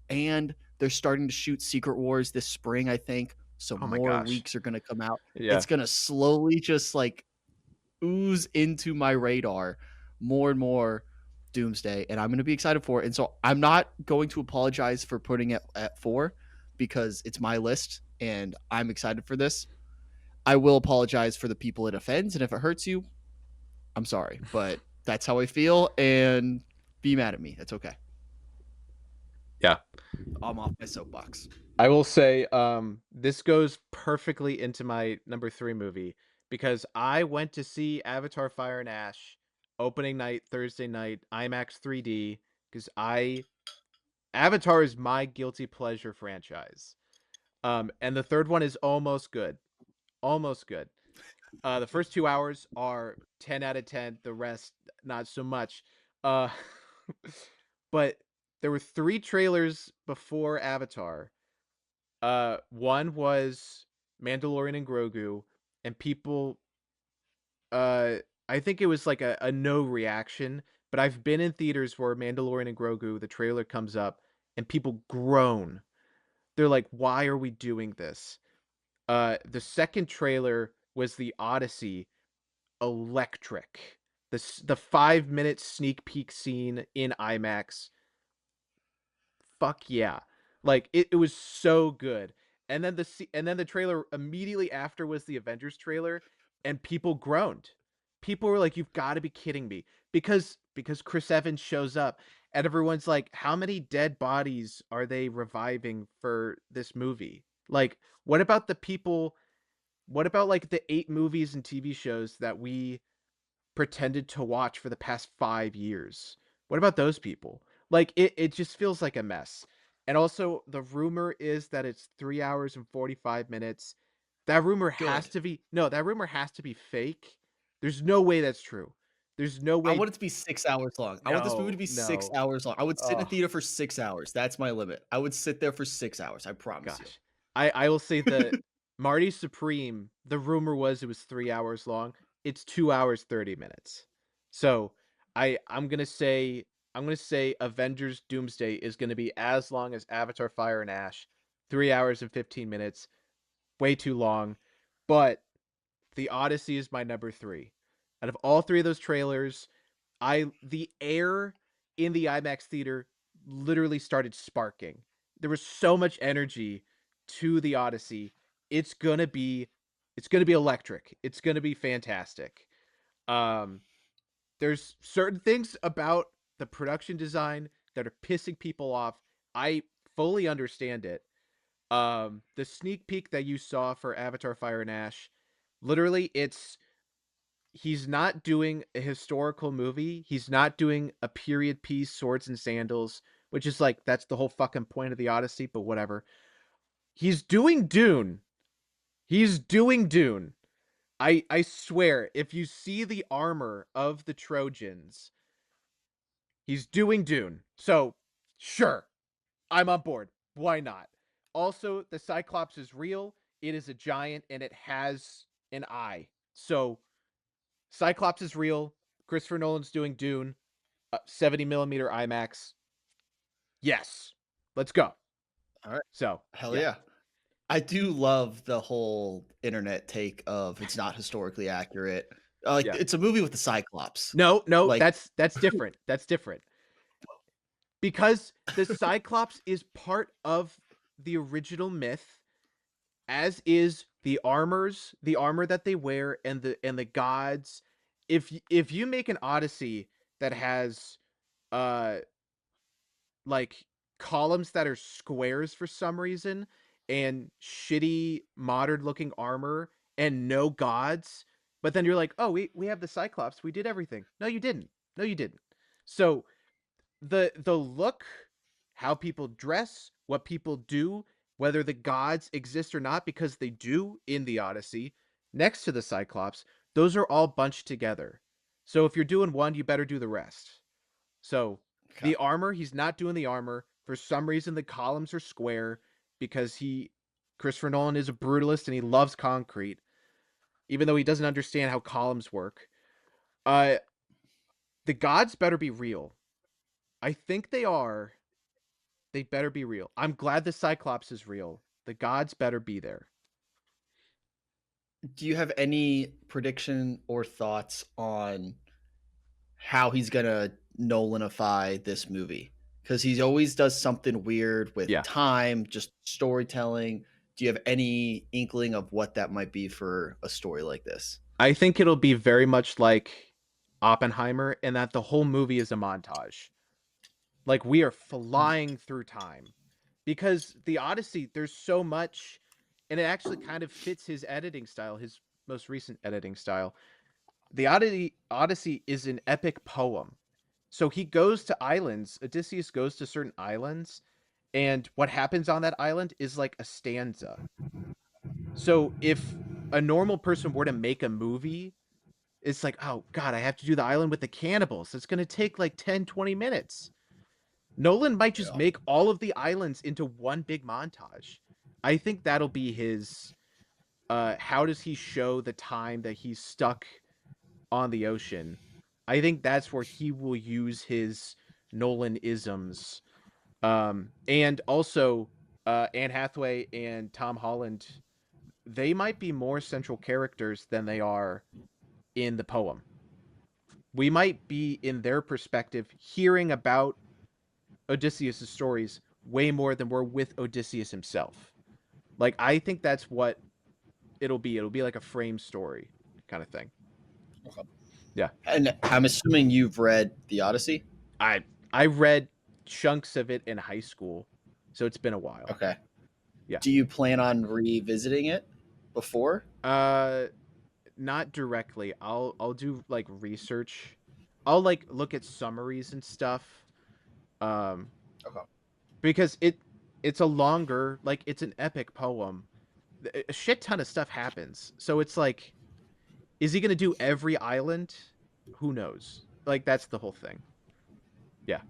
and they're starting to shoot Secret Wars this spring. I think so. Oh my More gosh. leaks are gonna come out. Yeah. It's gonna slowly just like ooze into my radar more and more Doomsday, and I'm going to be excited for it. And so I'm not going to apologize for putting it at 4 because it's my list and I'm excited for this. I will apologize for the people it offends, and if it hurts you, I'm sorry, but that's how I feel, and be mad at me. That's okay. Yeah. I'm off my soapbox. I will say, this goes perfectly into my number 3 movie because I went to see Avatar: Fire and Ash opening night, Thursday night, IMAX 3D, because Avatar is my guilty pleasure franchise. And the third one is almost good. Almost good. The first 2 hours are 10 out of 10, the rest not so much. Uh, but there were 3 trailers before Avatar. One was Mandalorian and Grogu, and people, uh, I think it was like a no reaction, but I've been in theaters where Mandalorian and Grogu, the trailer comes up, and people groan. They're like, "Why are we doing this?" The second trailer was the Odyssey, electric. The 5-minute sneak peek scene in IMAX, fuck yeah. Like it was so good. And then the trailer immediately after was the Avengers trailer, and people groaned. People were like, "You've got to be kidding me." Because Chris Evans shows up and everyone's like, "How many dead bodies are they reviving for this movie?" Like, what about the people, what about like the 8 movies and TV shows that we pretended to watch for the past 5 years? What about those people? Like, it just feels like a mess. And also, the rumor is that it's 3 hours and 45 minutes. That rumor has Good. to be no, that rumor has to be fake. There's no way that's true. There's no I way. want it to be 6 hours long. I want this movie to No, be 6 no. hours long. I would sit in a Oh, theater for 6 hours. That's my limit. I would sit there for 6 hours, I promise you. gosh. I will say that Marty Supreme, the rumor was it was 3 hours long. It's 2 hours, 30 minutes. So, I'm gonna say Avengers Doomsday is gonna be as long as Avatar Fire and Ash, 3 hours and 15 minutes, way too long. But The Odyssey is my number 3. Out of all 3 of those trailers, I the air in the IMAX theater literally started sparking. There was so much energy to The Odyssey. It's gonna be it's gonna be electric. It's gonna be fantastic. Um, there's certain things about the production design that are pissing people off. I fully understand it. The sneak peek that you saw for Avatar Fire and Ash, literally it's he's not doing a historical movie. He's not doing a period piece, swords and sandals, which is like that's the whole fucking point of the Odyssey, but whatever. He's doing Dune. He's doing Dune. I swear, if you see the armor of the Trojans, he's doing Dune. So, sure, I'm on board. Why not? Also, the Cyclops is real. It is a giant and it has an eye. So, Cyclops is real. Christopher Nolan's doing Dune. 70 millimeter IMAX. Yes, let's go. Alright. So, Hell yeah, yeah. I do love the whole internet take of it's not historically accurate. Like, yeah. it's a movie with the Cyclops. No, no, Like, that's different. That's different because the Cyclops is part of the original myth, as is the armor that they wear, and the gods. If you make an Odyssey that has uh like columns that are squares for some reason and shitty modern looking armor and no gods, but then you're like, oh, we have the Cyclops, we did everything. No, you didn't. No, you didn't. So the look, how people dress, what people do, whether the gods exist or not, because they do in the Odyssey, next to the Cyclops, those are all bunched together. So if you're doing one, you better do the rest. So okay. the armor, he's not doing the armor. For some reason, the columns are square because Christopher Nolan is a brutalist and he loves concrete, even though he doesn't understand how columns work. Uh, the gods better be real. I think they are. They better be real. I'm glad the Cyclops is real. The gods better be there. Do you have any prediction or thoughts on how he's gonna Nolanify this movie? Because he always does something weird with Yeah. time, just storytelling. Do you have any inkling of what that might be for a story like this? I think it'll be very much like Oppenheimer in that the whole movie is a montage. Like we are flying through time. Because the Odyssey, there's so much, and it actually kind of fits his editing style, his most recent editing style. The Odyssey is an epic poem. So he goes to islands, Odysseus goes to certain islands, and what happens on that island is like a stanza. So if a normal person were to make a movie, it's like, oh God, I have to do the island with the cannibals. It's going to take like 10, 20 minutes. Nolan might just Yeah. make all of the islands into one big montage. I think that'll be his how does he show the time that he's stuck on the ocean? I think that's where he will use his Nolan isms. And also, Anne Hathaway and Tom Holland, they might be more central characters than they are in the poem. We might be in their perspective hearing about Odysseus' stories way more than we're with Odysseus himself. Like, I think that's what it'll be. It'll be like a frame story kind of thing. Okay. Yeah. And I'm assuming you've read The Odyssey. I I read chunks of it in high school, so it's been a while. Okay. Yeah. Do you plan on revisiting it before? Uh Not directly. I'll do like research. I'll like look at summaries and stuff. Um Okay. because it's a longer, like it's an epic poem. A shit ton of stuff happens. So it's like, is he going to do every island? Who knows? Like that's the whole thing. Yeah.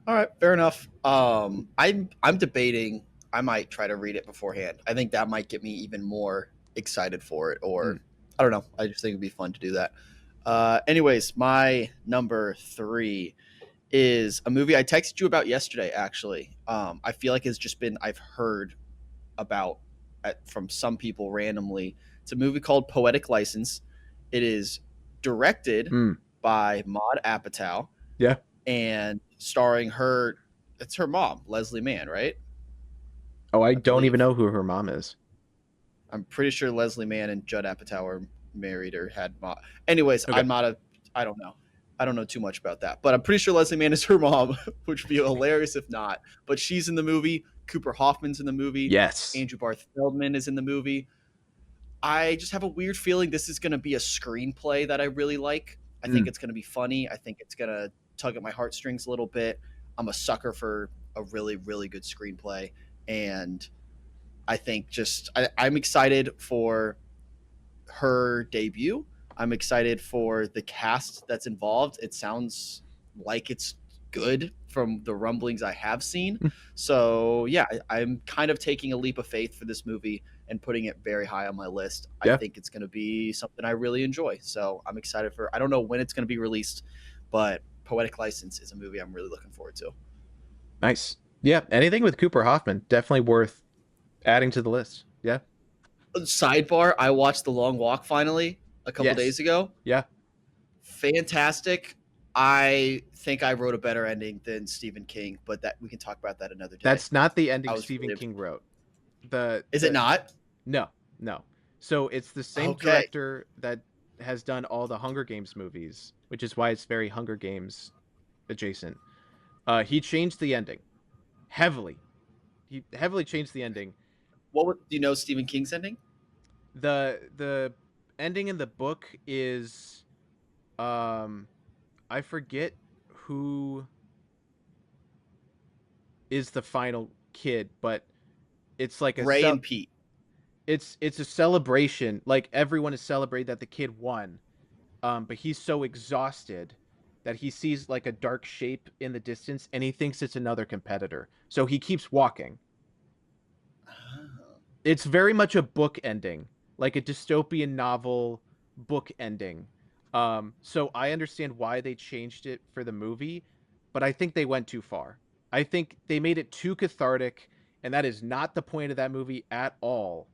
All right, fair enough. I'm debating. I might try to read it beforehand. I think that might get me even more excited for it, or Mm. I don't know. I just think it'd be fun to do that. Anyways, my number three is a movie I texted you about yesterday. Actually, I feel like it's just been I've heard about from some people randomly. It's a movie called Poetic License. It is directed Mm. by Maud Apatow Yeah. and starring her. It's her mom, Leslie Mann, right? Oh, I I don't even believe. know who her mom is. I'm pretty sure Leslie Mann and Judd Apatow are married or had mom. Anyways, Okay. I'm not a. I don't know. I don't know too much about that, but I'm pretty sure Leslie Mann is her mom, which would be hilarious if not. But she's in the movie. Cooper Hoffman's in the movie. Yes. Andrew Barth Feldman is in the movie. I just have a weird feeling this is going to be a screenplay that I really like. I think Mm. it's going to be funny. I think it's going to tug at my heartstrings a little bit. I'm a sucker for a really, really good screenplay. And I think I'm excited for her debut. I'm excited for the cast that's involved. It sounds like it's good from the rumblings I have seen. Mm. So, yeah, I'm kind of taking a leap of faith for this movie and putting it very high on my list. I Yeah. think it's going to be something I really enjoy. So, I'm excited for I don't know when it's going to be released, but Poetic License is a movie I'm really looking forward to. Nice. Yeah. Anything with Cooper Hoffman, definitely worth adding to the list. Yeah. Sidebar, I watched The Long Walk finally a couple Yes. days ago. Yeah. Fantastic. I think I wrote a better ending than Stephen King, but that we can talk about that another day. That's not the I ending was Stephen really King wrote. The Is it the not? No, no. So it's the same Okay. director that has done all the Hunger Games movies, which is why it's very Hunger Games adjacent. He changed the ending heavily. He heavily changed the ending. Do you know Stephen King's ending? The ending in the book is um I forget who is the final kid, but it's like a Ray and Pete. it's a celebration. Like everyone is celebrating that the kid won. But he's so exhausted that he sees like a dark shape in the distance and he thinks it's another competitor. So he keeps walking. Oh. It's very much a book ending, like a dystopian novel book ending. So I understand why they changed it for the movie, but I think they went too far. I think they made it too cathartic, and that is not the point of that movie at all.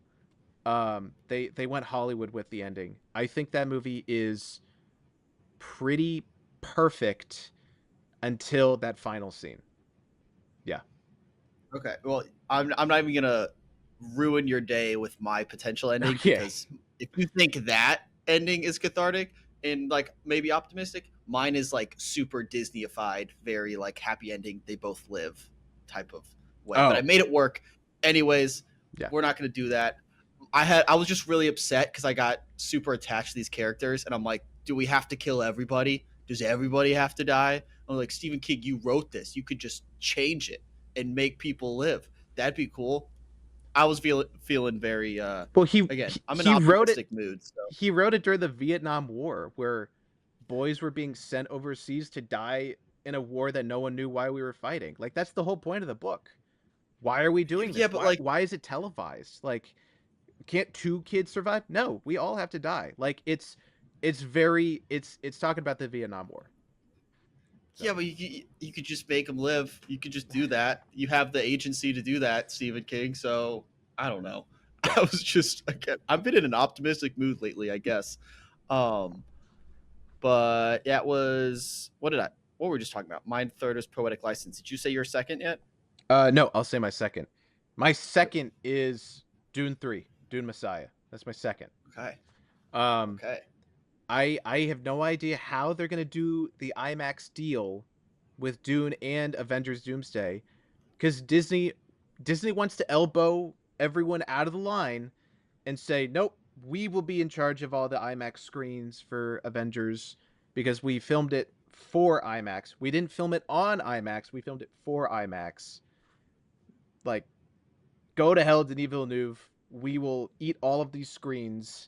They went Hollywood with the ending. I think that movie is pretty perfect until that final scene. Yeah. Okay. Well, I'm not even gonna ruin your day with my potential ending Okay. because if you think that ending is cathartic and like maybe optimistic, mine is like super Disneyified, very like happy ending. They both live type of way. But I Oh, made it work. Anyways, yeah. we're not gonna do that. I was just really upset because I got super attached to these characters, and I'm like, do we have to kill everybody? Does everybody have to die? I'm like, Stephen King, you wrote this. You could just change it and make people live. That'd be cool. I was feeling very Well, again, I'm in an he wrote it. optimistic mood, so He wrote it during the Vietnam War, where boys were being sent overseas to die in a war that no one knew why we were fighting. Like that's the whole point of the book. Why are we doing yeah, this? but Why like why is it televised? Like Can't two kids survive? No, we all have to die. Like it's very it's talking about the Vietnam War. Yeah, So but you could just make them live. You could just do that. You have the agency to do that, Stephen King. So I don't know. yeah. I was just again, I've been in an optimistic mood lately, I guess. Um, but yeah, it was what were we just talking about? Mine third is Poetic License. Did you say your second yet? No, I'll say my second. My Yep. second is Dune 3, Dune Messiah. That's my second. Okay. Um Okay. I have no idea how they're going to do the IMAX deal with Dune and Avengers Doomsday cuz Disney wants to elbow everyone out of the line and say, "Nope, we will be in charge of all the IMAX screens for Avengers because we filmed it for IMAX. We didn't film it on IMAX, we filmed it for IMAX." Like, go to hell, Denis Villeneuve. We will eat all of these screens.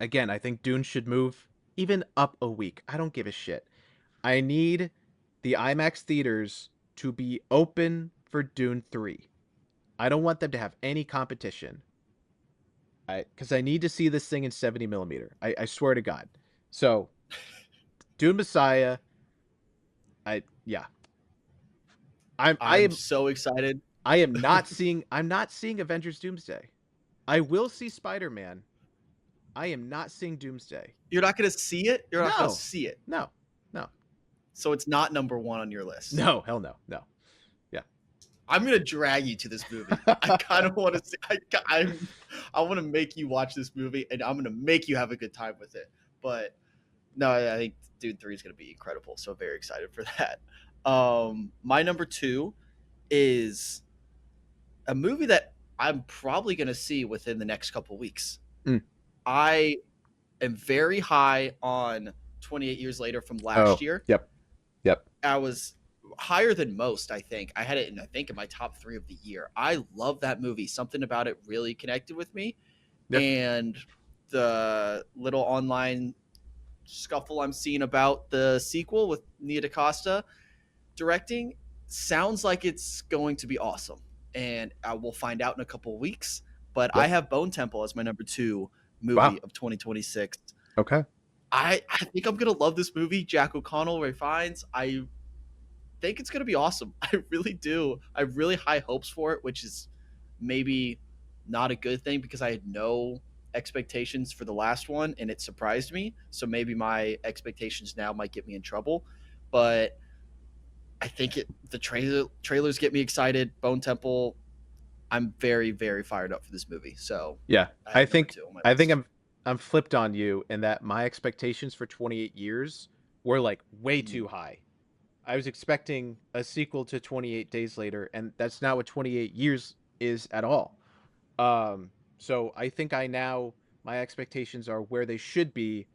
Again, I think Dune should move even up a week. I don't give a shit. I need the IMAX theaters to be open for Dune 3. I don't want them to have any competition. Because I need to see this thing in 70 millimeter. I swear to God. So, Dune Messiah, yeah. I'm I I'm am so excited. I'm not seeing Avengers Doomsday. I will see Spider-Man. I am not seeing Doomsday. You're not gonna see it. You're not gonna No. see it. No. No. So it's not number one on your list. No, hell no. No. Yeah. I'm gonna drag you to this movie. I kind of want to see. I want to make you watch this movie, and I'm gonna make you have a good time with it. But no, I think Dune 3 is gonna be incredible. So very excited for that. My number two is a movie that I'm probably gonna see within the next couple weeks. Mm. I am very high on 28 Years Later from last Oh, year. yep. Yep. I was higher than most, I think. I had it in, I think, in my top three of the year. I love that movie. Something about it really connected with me. Yep. And the little online scuffle I'm seeing about the sequel with Nia DaCosta directing sounds like it's going to be awesome. And I will find out in a couple of weeks. But I Yep. have Bone Temple as my number two movie Wow. of 2026. Okay. I think I'm gonna love this movie. Jack O'Connell, Ray Fiennes. I think it's gonna be awesome. I really do. I have really high hopes for it, which is maybe not a good thing because I had no expectations for the last one and it surprised me. So maybe my expectations now might get me in trouble. But I think the trailers get me excited. Bone Temple. I'm very, very fired up for this movie. So Yeah. I I have number think two on my I think list. I'm flipped on you in that my expectations for 28 years were like way Mm, too high. I was expecting a sequel to 28 Days Later, and that's not what 28 years is at all. So I think I now my expectations are where they should be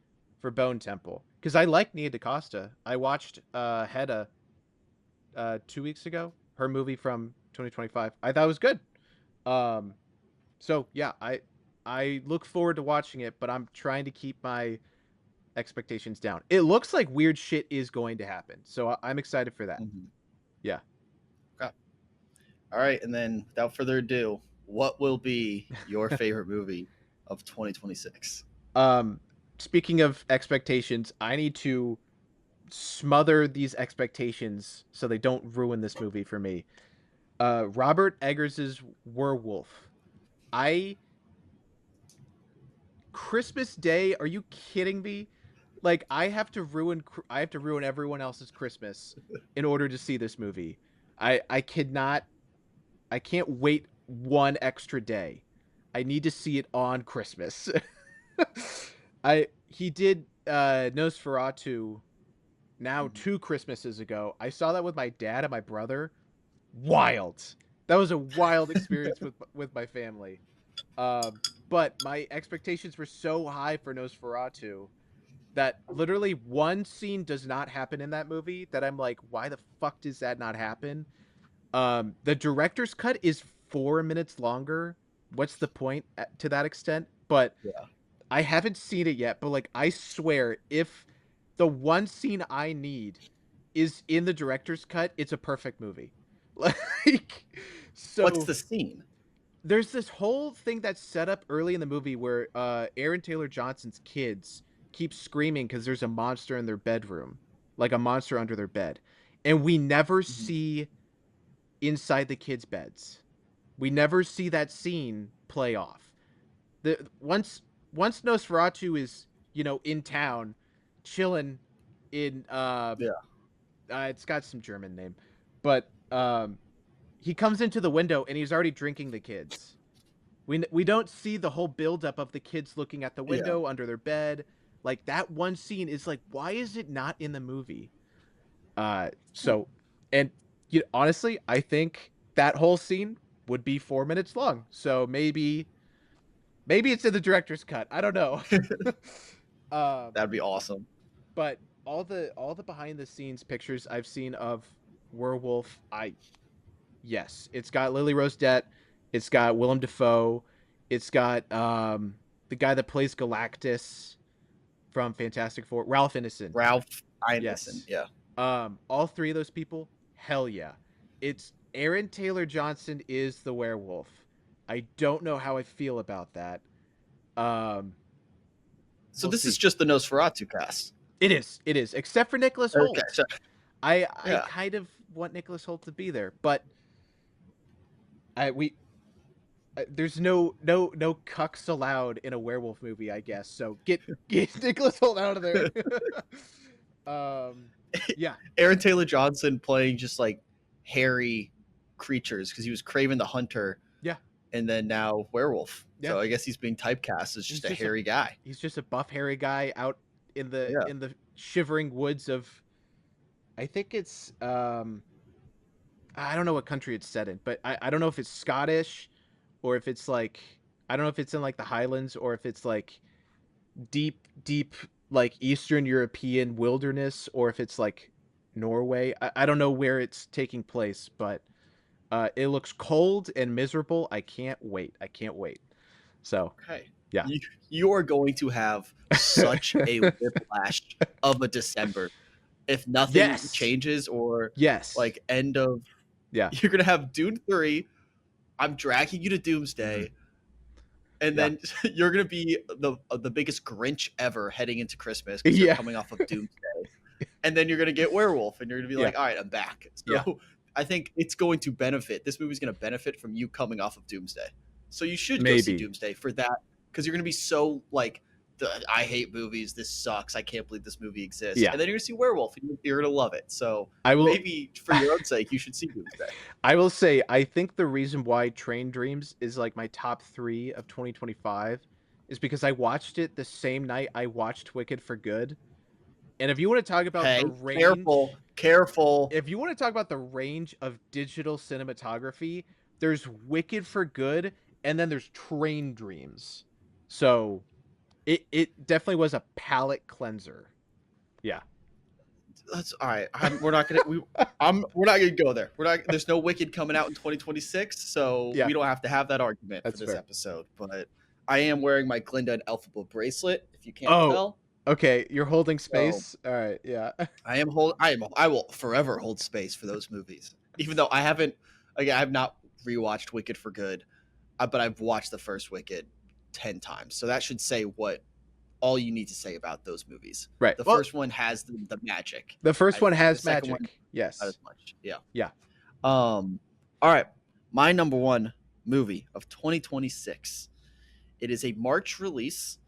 for Bone Temple because I like Nia DaCosta. I watched Hedda 2 weeks ago, her movie from 2025. I thought it was good. Um, so yeah, I look forward to watching it, but I'm trying to keep my expectations down. It looks like weird shit is going to happen, so I'm excited for that. mhm. Yeah. Okay. All right, and then without further ado, what will be your favorite movie of 2026? Um, Speaking of expectations, I need to smother these expectations so they don't ruin this movie for me. Robert Eggers's Werewolf. I Christmas Day? Are you kidding me? Like I have to ruin everyone else's Christmas in order to see this movie. I cannot I can't wait one extra day. I need to see it on Christmas. I He did Nosferatu now Mhm. 2 Christmases ago. I saw that with my dad and my brother. Wild. That was a wild experience with my family. But my expectations were so high for Nosferatu that literally one scene does not happen in that movie that I'm like, why the fuck does that not happen? The director's cut is 4 minutes longer. What's the point to that extent? But Yeah. I haven't seen it yet, but like I swear, if the one scene I need is in the director's cut, it's a perfect movie. Like What's so the scene? there's this whole thing that's set up early in the movie where Aaron Taylor Johnson's kids keep screaming because there's a monster in their bedroom, like a monster under their bed, and we never Mhm. see inside the kids' beds. We never see that scene play off. The once Nosferatu is, in town, chilling in Yeah. it's got some German name, but he comes into the window and he's already drinking the kids. We don't see the whole buildup of the kids looking at the Yeah. window under their bed. Like that one scene is like, why is it not in the movie? Hmm. So, and honestly, I think that whole scene would be 4 minutes long. So maybe it's in the director's cut. I don't know. um, That'd be awesome. but all the behind the scenes pictures I've seen of Werewolf, yes, it's got Lily Rose Depp, it's got Willem Dafoe, it's got the guy that plays Galactus from Fantastic Four, Ralph Ineson. Ralph Ineson. Yes. Yeah. All three of those people, hell yeah. It's Aaron Taylor Johnson is the werewolf. I don't know how I feel about that. Um, So we'll this is see. just the Nosferatu cast. It is, except for Nicholas Okay. Holt. So I yeah. kind of want Nicholas Holt to be there, but I we there's no cucks allowed in a werewolf movie, I guess. So get Nicholas Holt out of there. um, yeah, Aaron Taylor Johnson playing just like hairy creatures because he was Craven the Hunter yeah, and then now werewolf. yeah. So I guess he's being typecast as He's just a just a hairy guy. he's just a buff hairy guy out Yeah. in the shivering woods of, I think it's I don't know what country it's set in, but I don't know if it's Scottish or if it's like, I don't know if it's in like the Highlands or if it's like deep like Eastern European wilderness or if it's like Norway. I don't know where it's taking place, but it looks cold and miserable. I can't wait. I can't wait. So Okay. yeah. You are going to have such a whiplash of a December if nothing Yes. changes or Yes. like end of Yeah. you're gonna have Dune 3. I'm dragging you to Mhm. Doomsday, and Yeah. then you're gonna be the biggest Grinch ever heading into Christmas because you're Yeah. coming off of Doomsday, and then you're gonna get Werewolf, and you're gonna be Yeah. like, all right, I'm back. Yeah. So I think it's going to benefit. This movie's gonna benefit from you coming off of Doomsday. So you should go see Maybe. Doomsday for that because you're gonna be so like. I hate movies. This sucks. I can't believe this movie exists. Yeah. And then you're gonna see Werewolf, and you're gonna love it. So I will maybe for your own sake, you should see Doomsday. I will say I think the reason why Train Dreams is like my top 3 of 2025 is because I watched it the same night I watched Wicked for Good. And if you want to talk about the Hey, careful, range, careful. if you want to talk about the range of digital cinematography, there's Wicked for Good and then there's Train Dreams. So it definitely was a palate cleanser. Yeah. That's all right. We're not gonna we're not gonna go there. We're not. There's no Wicked coming out in 2026, so Yeah, we don't have to have that argument for that's this fair. episode. But I am wearing my Glinda and Elphaba bracelet, if you can't Oh, tell. okay. You're holding So space. All right. Yeah. I will forever hold space for those movies, even though I haven't. Again, I have not rewatched Wicked for good, but I've watched the first Wicked 10 times. So that should say what all you need to say about those movies. Right. The Well, first one has the magic, the first I one think. The has second one magic. not Yes. as much. Yeah. Yeah. All right. My number one movie of 2026. It is a March release,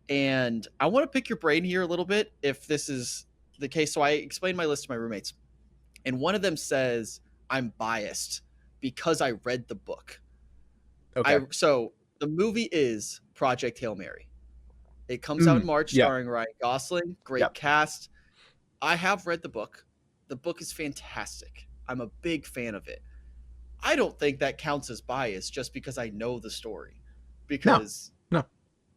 and I want to pick your brain here a little bit if this is the case. So I explained my list to my roommates, and one of them says I'm biased because I read the book. Okay. So the movie is Project Hail Mary. It comes out in Mm. March, Yeah. starring Ryan Gosling. Yeah. Great cast. I have read the book. The book is fantastic. I'm a big fan of it. I don't think that counts as bias just because I know the story. No. Because No.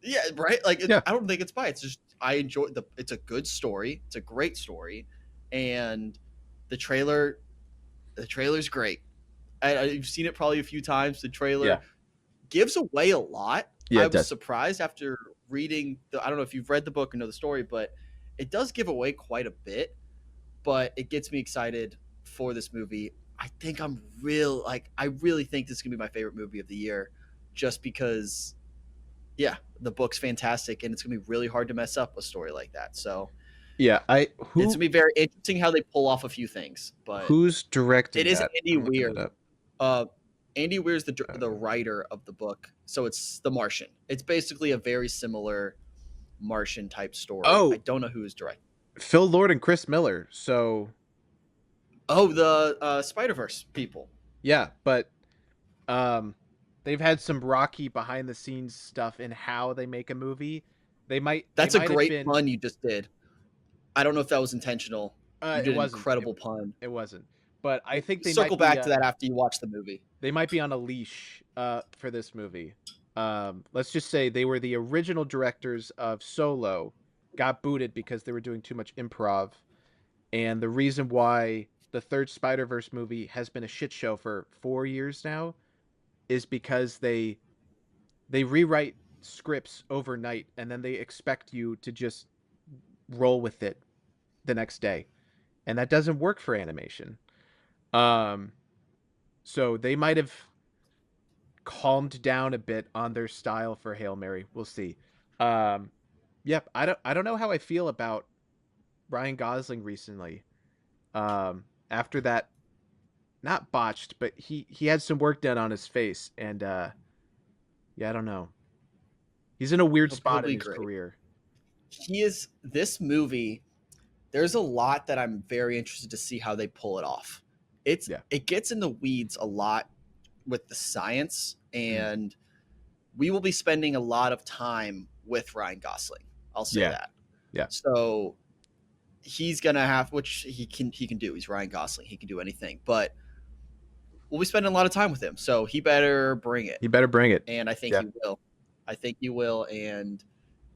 yeah, right? Like Yeah. I don't think it's bias. It's just I enjoy it's a good story. It's a great story. And the trailer's great. You've seen it probably a few times. The trailer Yeah. gives away a lot. Yeah. I It was does. surprised after reading I don't know if you've read the book or know the story, but it does give away quite a bit, but it gets me excited for this movie. I think I'm real like I really think this is gonna be my favorite movie of the year, just because yeah, the book's fantastic and it's gonna be really hard to mess up a story like that. So Yeah, I it's who gonna be very interesting how they pull off a few things, but who's it directing is that? Andy I'm looking Weir. it up. Uh, Andy Weir's the Uh, writer of the book, so it's The Martian. It's basically a very similar Martian type story. I oh, don't know who is directing. Phil Lord and Chris Miller. So Oh, the Spider Verse people. yeah, but um, they've had some rocky behind the scenes stuff in how they make a movie. They That's a might have great been. pun you just did. I don't know if that was intentional. You It did an wasn't. incredible pun. It wasn't. But I think Circle back to that after you watch the movie. they might be on a leash for this movie. Let's just say they were the original directors of Solo, got booted because they were doing too much improv, and the reason why the third Spider Verse movie has been a shit show for 4 years now is because they rewrite scripts overnight and then they expect you to just roll with it the next day, and that doesn't work for animation. Um, so they might have calmed down a bit on their style for Hail Mary. We'll see. Um, yep, I don't know how I feel about Ryan Gosling recently. After that, not botched, but he had some work done on his face, and yeah, I don't know. He's in a weird He'll spot in be his great. career. He is this movie. There's a lot that I'm very interested to see how they pull it off. Yeah. It gets in the weeds a lot with the science, Mm. and we will be spending a lot of time with Ryan Gosling. I'll say Yeah. that. Yeah. So he's gonna have, which he can do. He's Ryan Gosling. He can do anything, but we'll be spending a lot of time with him. So he better bring it, You better bring it. and I think Yeah. he will. I think he will, and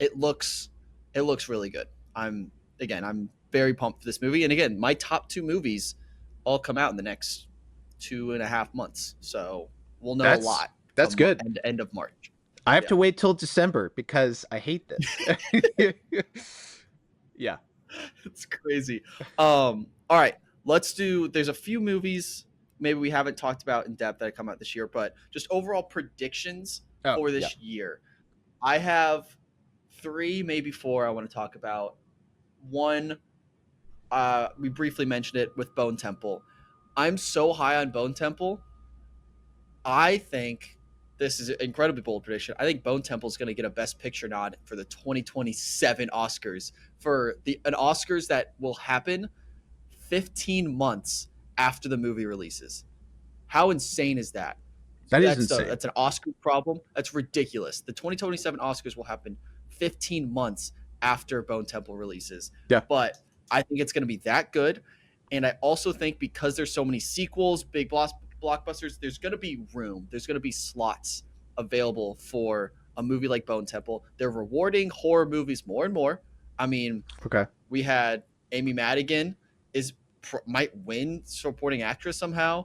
it looks it looks really good. I'm very pumped for this movie, and again, my top two movies all come out in the next 2.5 months, so we'll know a That's lot that's come good. end of March. I have Yeah, to wait till December because I hate this. Yeah. it's crazy. All right, let's do. There's a few movies maybe we haven't talked about in depth that come out this year, but just overall predictions Oh, for yeah. this year. I have three, maybe four. I want to talk about. One, we briefly mentioned it with Bone Temple. I'm so high on Bone Temple. I think this is an incredibly bold prediction. I think Bone Temple is going to get a Best Picture nod for the 2027 Oscars, for an Oscars that will happen 15 months after the movie releases. How insane is that? That is insane. That's an Oscar problem. That's ridiculous. The 2027 Oscars will happen 15 months after Bone Temple releases. Yeah. But I think it's going to be that good. And I also think because there's so many sequels, big blockbusters, there's going to be room. There's going to be slots available for a movie like Bone Temple. They're rewarding horror movies more and more. I mean, Okay. we had Amy Madigan is might win supporting actress somehow.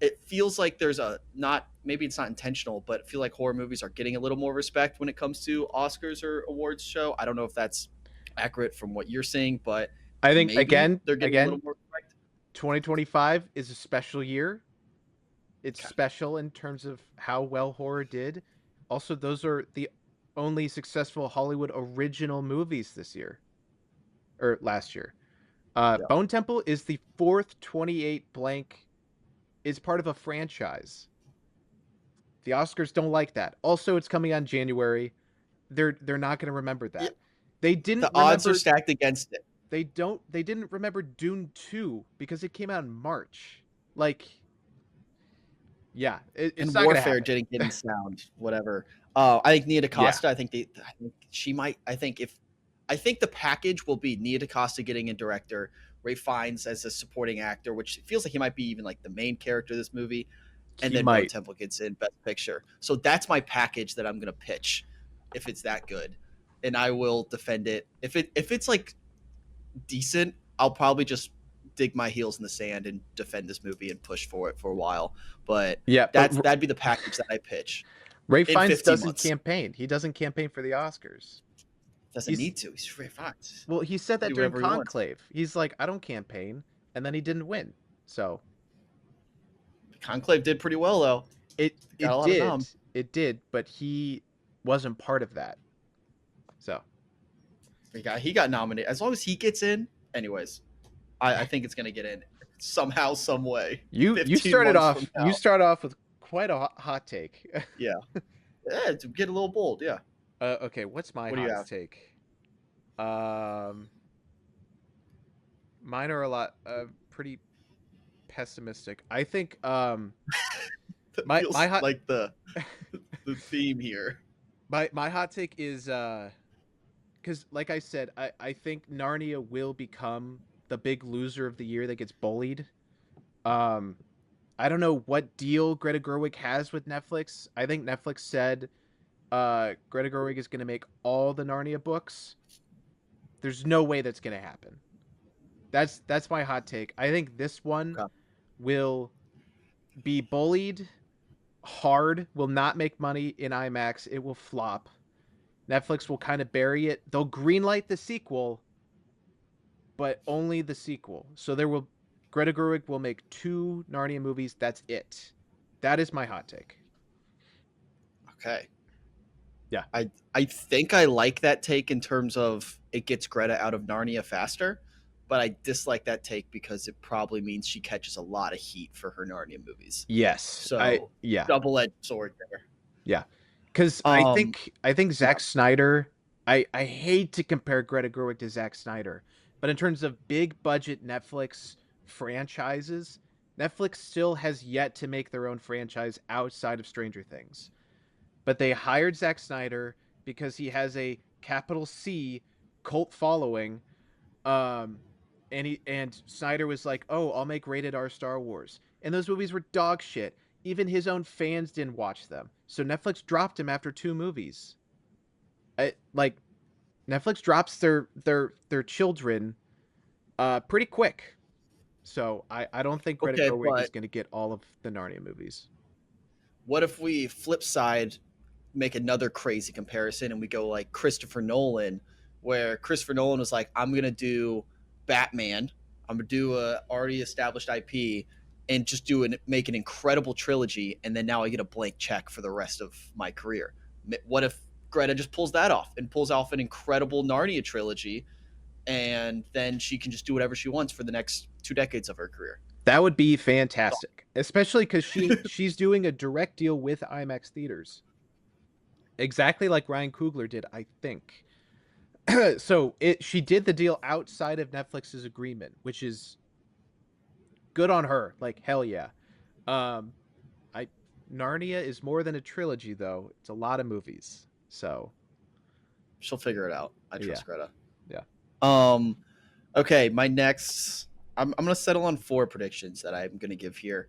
It feels like there's a not, maybe it's not intentional, but I feel like horror movies are getting a little more respect when it comes to Oscars or awards show. I don't know if that's accurate from what you're seeing, but I think maybe they're getting a little again, more respect. 2025 is a special year. It's Okay. special in terms of how well horror did. Also, those are the only successful Hollywood original movies this year or last year. Yeah. Bone Temple is the fourth 28 blank, is part of a franchise. The Oscars don't like that. Also, it's coming on January. They're not going to remember Yeah. that. They didn't The odds are remember stacked against it. they didn't remember Dune 2 because it came out in March. Like, yeah, it's And not going to Warfare happen. didn't get in sound, whatever. I think Nia Yeah. DaCosta, I think she might, I think the package will be Nia DaCosta getting a director, Ray Fiennes as a supporting actor, which feels like he might be even like the main character of this movie, and He then Bone might. Temple gets in Best Picture. So that's my package that I'm gonna pitch if it's that good, and I will defend it. If it's like decent, I'll probably just dig my heels in the sand and defend this movie and push for it for a while. But Yeah, but that'd be the package that I pitch Ray in Fiennes 15 doesn't months. campaign. He doesn't campaign for the Oscars. Doesn't He's need to. He's Ray Fiennes. Well, he said He can that do during whatever he wants. Conclave. He's like, I don't campaign, and then he didn't win. So Conclave did pretty well though. It Got a it lot of did. nom. It did, but he wasn't part of that. So, He got nominated. As long as he gets in, anyways, I think it's gonna get in somehow, some way. you 15 started months from off you now. start off with quite a hot take. Yeah. Yeah, to get a little bold. Yeah. Okay, what's my What do you hottest have? take? Um, Mine are a lot pretty pessimistic. I think That my feels hot like the theme here. my hot take is because like I said, I think Narnia will become the big loser of the year that gets bullied. Um, I don't know what deal Greta Gerwig has with Netflix. I think Netflix said Greta Gerwig is going to make all the Narnia books. There's no way that's going to happen. That's my hot take. I think this one Okay. will be bullied hard, will not make money in IMAX. It will flop. Netflix will kind of bury it. They'll greenlight the sequel, but only the sequel. So there will Greta Gerwig will make 2 Narnia movies. That's it. That is my hot take. Okay. Yeah. I think I like that take in terms of it gets Greta out of Narnia faster, but I dislike that take because it probably means she catches a lot of heat for her Narnia movies. Yes. So Yeah. double-edged sword there. Yeah. Cuz Um, I think yeah. Zack Snyder, I hate to compare Greta Gerwig to Zack Snyder, but in terms of big budget Netflix franchises, Netflix still has yet to make their own franchise outside of Stranger Things. But they hired Zack Snyder because he has a capital C cult following. Um, and Snyder was like, "Oh, I'll make rated R Star Wars," and those movies were dog shit. Even his own fans didn't watch them, so Netflix dropped him after 2 movies. Like Netflix drops their children pretty quick. So I don't think Greta Okay, Gerwig is but going to get all of the Narnia movies. what if we flip side make another crazy comparison and we go like Christopher Nolan, where Christopher Nolan was like, I'm gonna do Batman, I'm gonna do a already established IP and just make an incredible trilogy, and then now I get a blank check for the rest of my career. What if Greta just pulls that off and pulls off an incredible Narnia trilogy, and then she can just do whatever she wants for the next 2 decades of her career? That would be fantastic, especially because she's doing a direct deal with IMAX theaters, exactly like Ryan Coogler did, I think. So she did the deal outside of Netflix's agreement, which is good on her. Like hell yeah. Um, I Narnia is more than a trilogy though. It's a lot of movies. So She'll figure it out. I yeah, trust Greta. yeah. Um, okay, my next, I'm gonna settle on four predictions that I'm gonna give here.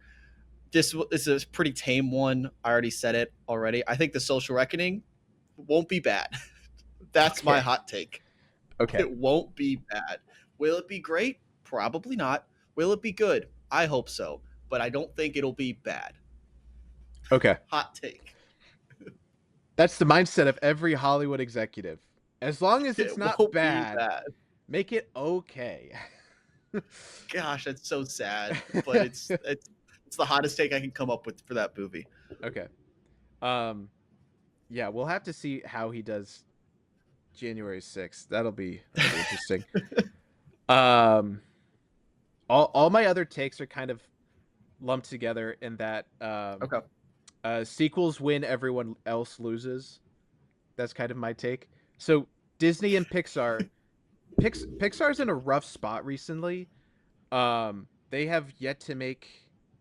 This is a pretty tame one. I already said it already. I think the Social Reckoning won't be bad. That's my Okay, hot take. okay, It won't be bad. Will it be great? Probably not. Will it be good? I hope so, but I don't think it'll be bad. okay. Hot take. That's the mindset of every Hollywood executive. As long as it's It not won't be bad, bad. make it okay. Gosh, that's so sad, but it's the hottest take I can come up with for that movie. Okay. Um, yeah, we'll have to see how he does January 6th. That'll be interesting. Um, all my other takes are kind of lumped together in that Okay. sequels win, everyone else loses. That's kind of my take. So Disney and Pixar's in a rough spot recently. They have yet to make,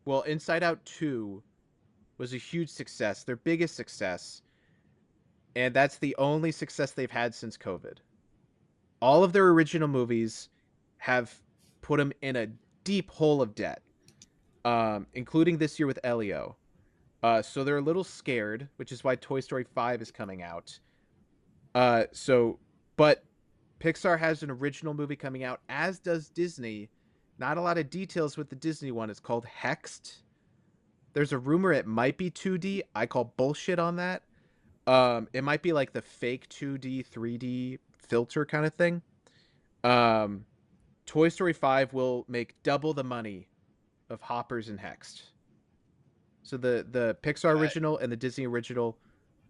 well, Inside Out 2 was a huge success, their biggest success, and that's the only success they've had since COVID. All of their original movies have put them in a deep hole of debt, including this year with Elio. So they're a little scared, which is why Toy Story 5 is coming out. So, but Pixar has an original movie coming out, as does Disney. Not a lot of details with the Disney one. It's called Hexed. There's a rumor it might be 2D. I call bullshit on that. It might be like the fake 2D, 3D filter kind of thing. Um, Toy Story 5 will make double the money of Hoppers and Hexed. So the Pixar Okay. original and the Disney original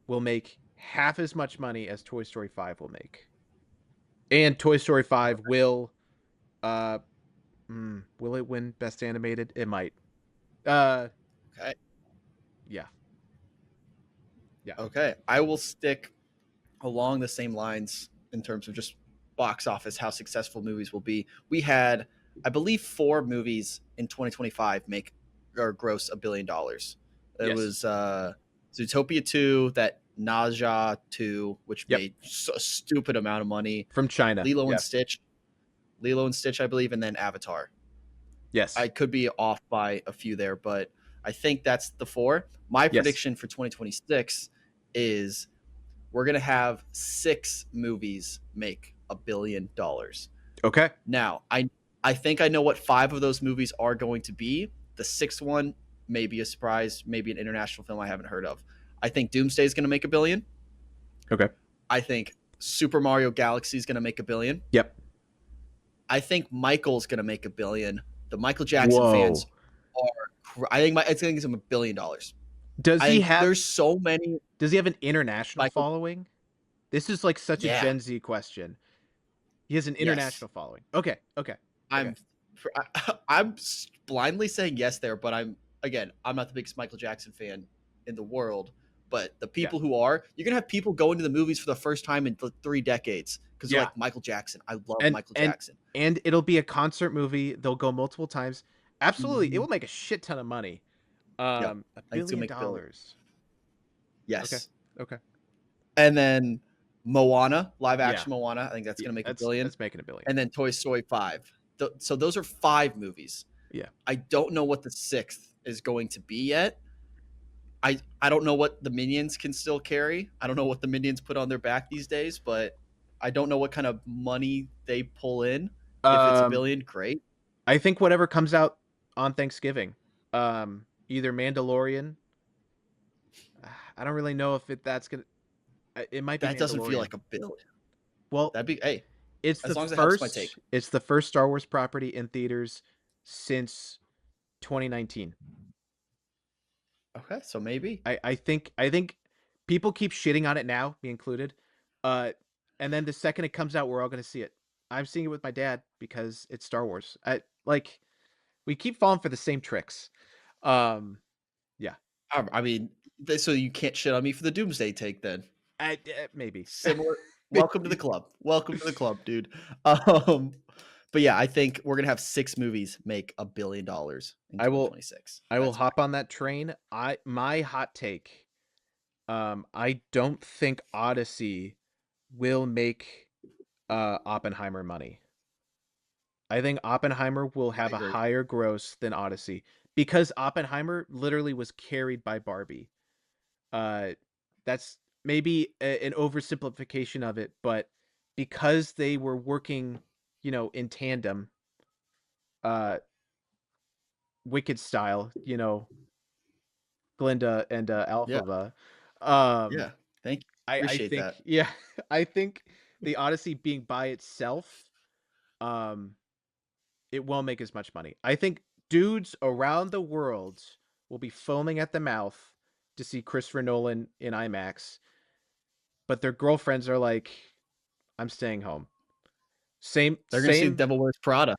will make half as much money as Toy Story 5 will make. And Toy Story 5 uh will it win best animated? It might. Uh Okay. yeah. Yeah. Okay. I will stick along the same lines in terms of just box office, how successful movies will be. We had, I believe, 4 movies in 2025 make or gross $1 billion. It Yes. was Zootopia 2, that Naja 2, which Yep. made a stupid amount of money, From China. Lilo and Yeah. Stitch, Lilo and Stitch, I believe, and then Avatar. I Yes. could be off by a few there, but I think that's the 4. My Yes. prediction for 2026 is we're gonna have 6 movies make $1 billion. Okay. Now, I think I know what 5 of those movies are going to be. The sixth one may be a surprise, maybe an international film I haven't heard of. I think Doomsday is going to make $1 billion. Okay. I think Super Mario Galaxy is going to make $1 billion. Yep. I think Michael's going to make $1 billion. The Michael Jackson fans Whoa. are. I think it's him $1 billion. Does I he think have there's so many does he have an international Michael. following? This is like such a Yeah. Gen Z question. He has an Yes. international following. Okay. Okay. Okay. I'm I'm blindly saying yes there, but I'm not the biggest Michael Jackson fan in the world, but the Yeah. people who are, you're gonna have people going to the movies for the first time in 3 decades because they're Yeah. like Michael Jackson. I love And Michael and Jackson. and it'll be a concert movie. They'll go multiple times. Absolutely. It Mhm. will make a shit ton of money. Yep, A I think it's gonna billion make $1 billion. dollars. Okay. Yes, Okay. and then Moana, live Yeah. action Moana. I think that's Yeah. gonna make a That's billion, that's making a billion. and then Toy Story 5. So those are 5 movies. Yeah. I don't know what the sixth is going to be yet. I don't know what the minions can still carry. I don't know what the minions put on their back these days, but I don't know what kind of money they pull in. If it's a Um billion, great. I think whatever comes out on Thanksgiving. Either Mandalorian. I don't really know if that's gonna. It might be That doesn't feel Mandalorian. like a billion. Well, That'd be hey, it's as the long as it helps my first. take. It's the first Star Wars property in theaters since 2019. Okay, so maybe. I think people keep shitting on it now, me included. Uh, and then the second it comes out, we're all gonna see it. I'm seeing it with my dad because it's Star Wars. We keep falling for the same tricks. Um, yeah. I mean, so you can't shit on me for the doomsday take then. Maybe. Similar. Welcome to the Maybe. club. Welcome to the club, dude. Um, but yeah, I think we're gonna have 6 movies make $1 billion in I will 2026. I will That's my hop on that train. My hot take. I don't think Odyssey will make Oppenheimer money. I think Oppenheimer will I have a agree. higher gross than Odyssey because Oppenheimer literally was carried by Barbie. Uh, that's maybe an oversimplification of it, but because they were working, in tandem, uh, Wicked style, Glinda and Yeah, Alphaba. Um, yeah. Thank you. I Appreciate think, that. yeah, I think the Odyssey being by itself, um, it won't make as much money. I think dudes around the world will be foaming at the mouth to see Christopher Nolan in IMAX, but their girlfriends are like, "I'm staying home." Same, They're gonna see the same. Devil Wears Prada.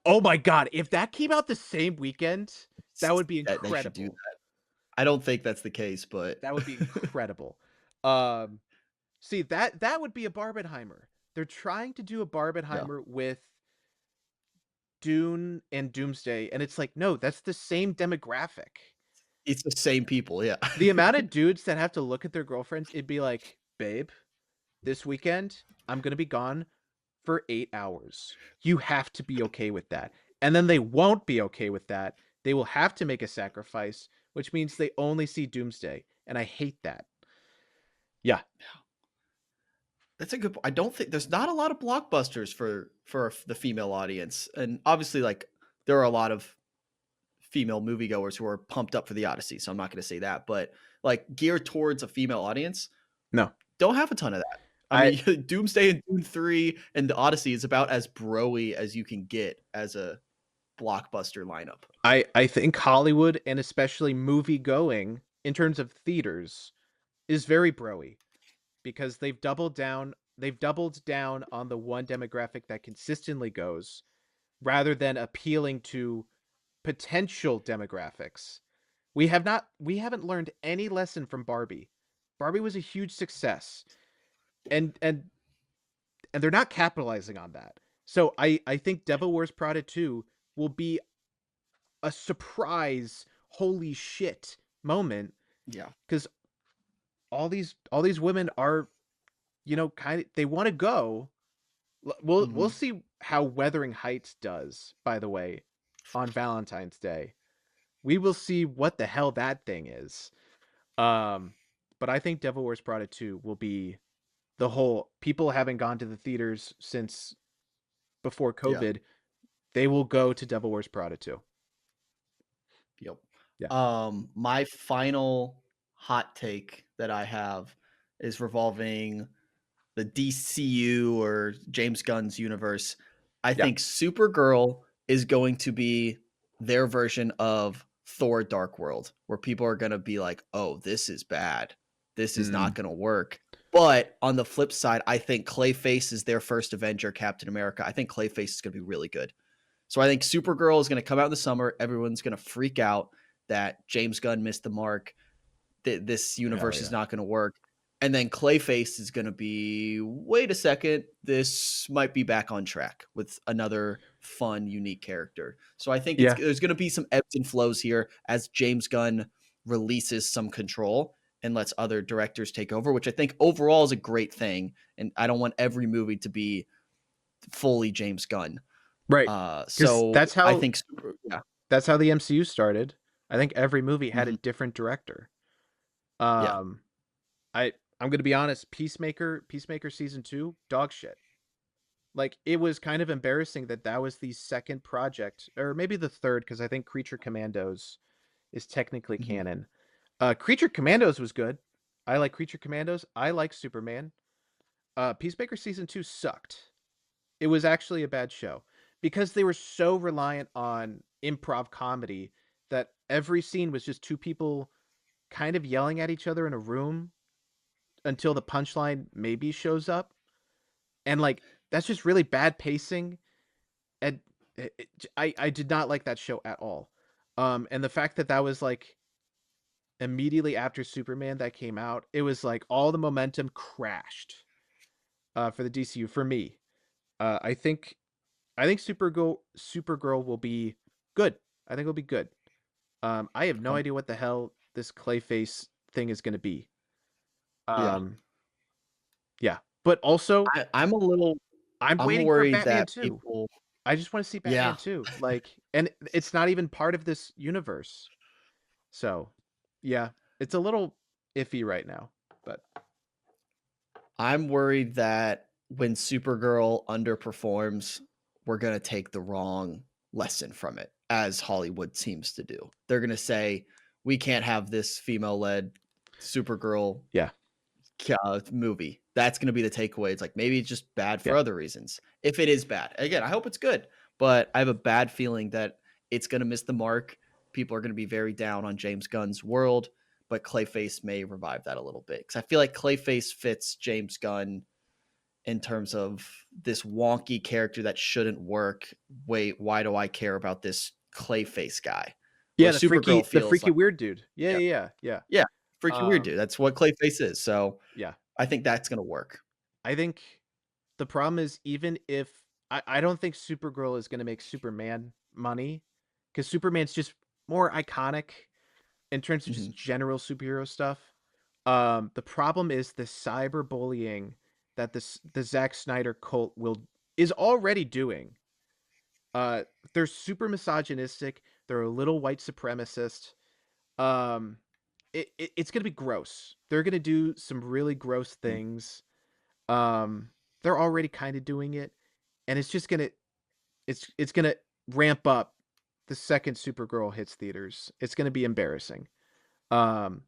Oh my god, if that came out the same weekend, that would be That they should do incredible. that. I don't think that's the case, but That would be incredible. Um, See, that would be a Barbenheimer. They're trying to do a yeah, Barbenheimer with Dune and Doomsday, and it's like, no, that's the same demographic. it's the same people. Yeah, The amount of dudes that have to look at their girlfriends, it'd be like, babe, this weekend, I'm gonna be gone for 8 hours. You have to be okay with that. And then they won't be okay with that. They will have to make a sacrifice, which means they only see Doomsday. And I hate that. Yeah. that's a good. I don't think there's not a lot of blockbusters for the female audience, and obviously, like there are a lot of female moviegoers who are pumped up for the Odyssey. So I'm not going to say that, but like geared towards a female audience, No. don't have a ton of that. I I mean, Doomsday and Dune 3 and the Odyssey is about as broy as you can get blockbuster lineup. I think Hollywood, and especially movie going in terms of theaters, is very broy because they've doubled down on the one demographic that consistently goes rather than appealing to potential demographics. We haven't learned any lesson from Barbie. Barbie was a huge success, and they're not capitalizing on that. So I think Devil Wears Prada 2 will be a surprise holy shit moment Yeah. cuz all these women are, kind of they want to go. We'll Mhm. see how Wuthering Heights does, by the way, on Valentine's Day. We will see what the hell that thing is. Um, but I think Devil Wears Prada 2 will be the whole people having gone to the theaters since before Yeah. COVID, they will go to Devil Wears Prada 2. Yep. Yeah. My final hot take that I have is revolving the DCU or James Gunn's universe. I Yeah. think Supergirl is going to be their version of Thor Dark World, where people are going to be like, oh, this is bad. This is not Mm. going to work. But on the flip side, I think Clayface is their first Avenger, Captain America. I think Clayface is going to be really good. So I think Supergirl is going to come out in the summer. Everyone's going to freak out that James Gunn missed the mark. This Hell universe is yeah. not going to work. And then Clayface is going to be, wait a second, this might be back on track with another fun, unique character. So I think Yeah. there's going to be some ebbs and flows here as James Gunn releases some control and lets other directors take over, which I think overall is a great thing. And I don't want every movie to be fully James Gunn. Right. Cuz So I think, yeah, that's how the MCU started. I think every movie had a mhm, different director. yeah, Um I'm going to be honest, Peacemaker season 2, dog shit. Like it was kind of embarrassing that that was the second project or maybe the third cuz I think Creature Commandos is technically mhm, canon. Creature Commandos was good. I like Creature Commandos. I like Superman. Peacemaker season 2 sucked. It was actually a bad show because they were so reliant on improv comedy that every scene was just two people kind of yelling at each other in a room until the punchline maybe shows up. And like that's just really bad pacing and I did not like that show at all. And the fact that that was like immediately after Superman that came out, it was like all the momentum crashed for the DCU for me. I think Supergirl will be good. I think it'll be good. I have no um, idea what the hell this Clayface thing is going to be. yeah. Um, yeah, but also I'm a little I'm I'm waiting for worried Batman that 2. people, I just want to see yeah, Batman 2. Like, and it's not even part of this universe. So, yeah, it's a little iffy right now. But I'm worried that when Supergirl underperforms, we're gonna take the wrong lesson from it, as Hollywood seems to do. They're gonna say, "We can't have this female-led Supergirl yeah, movie." That's going to be the takeaway. It's like maybe it's just bad for yeah, other reasons. If it is bad, again, I hope it's good, but I have a bad feeling that it's going to miss the mark. People are going to be very down on James Gunn's world, but Clayface may revive that a little bit because I feel like Clayface fits James Gunn in terms of this wonky character that shouldn't work. Wait, why do I care about this Clayface guy? Where yeah. Supergirl The feels freaky like, weird dude. Yeah, yeah, yeah, yeah, yeah, freaking yeah. weird dude. That's what Clayface is. So Yeah. I think that's going to work. I think the problem is even if I don't think Supergirl is going to make Superman money because Superman's just more iconic in terms of Mhm. just general superhero stuff. The problem is the cyberbullying that the Zack Snyder cult will is already doing. Uh, they're super misogynistic. They're a little white supremacist. Um, it's gonna be gross. They're gonna do some really gross Mhm. things. Um, they're already kind of doing it, and it's gonna ramp up the second Supergirl hits theaters. It's gonna be embarrassing. Um,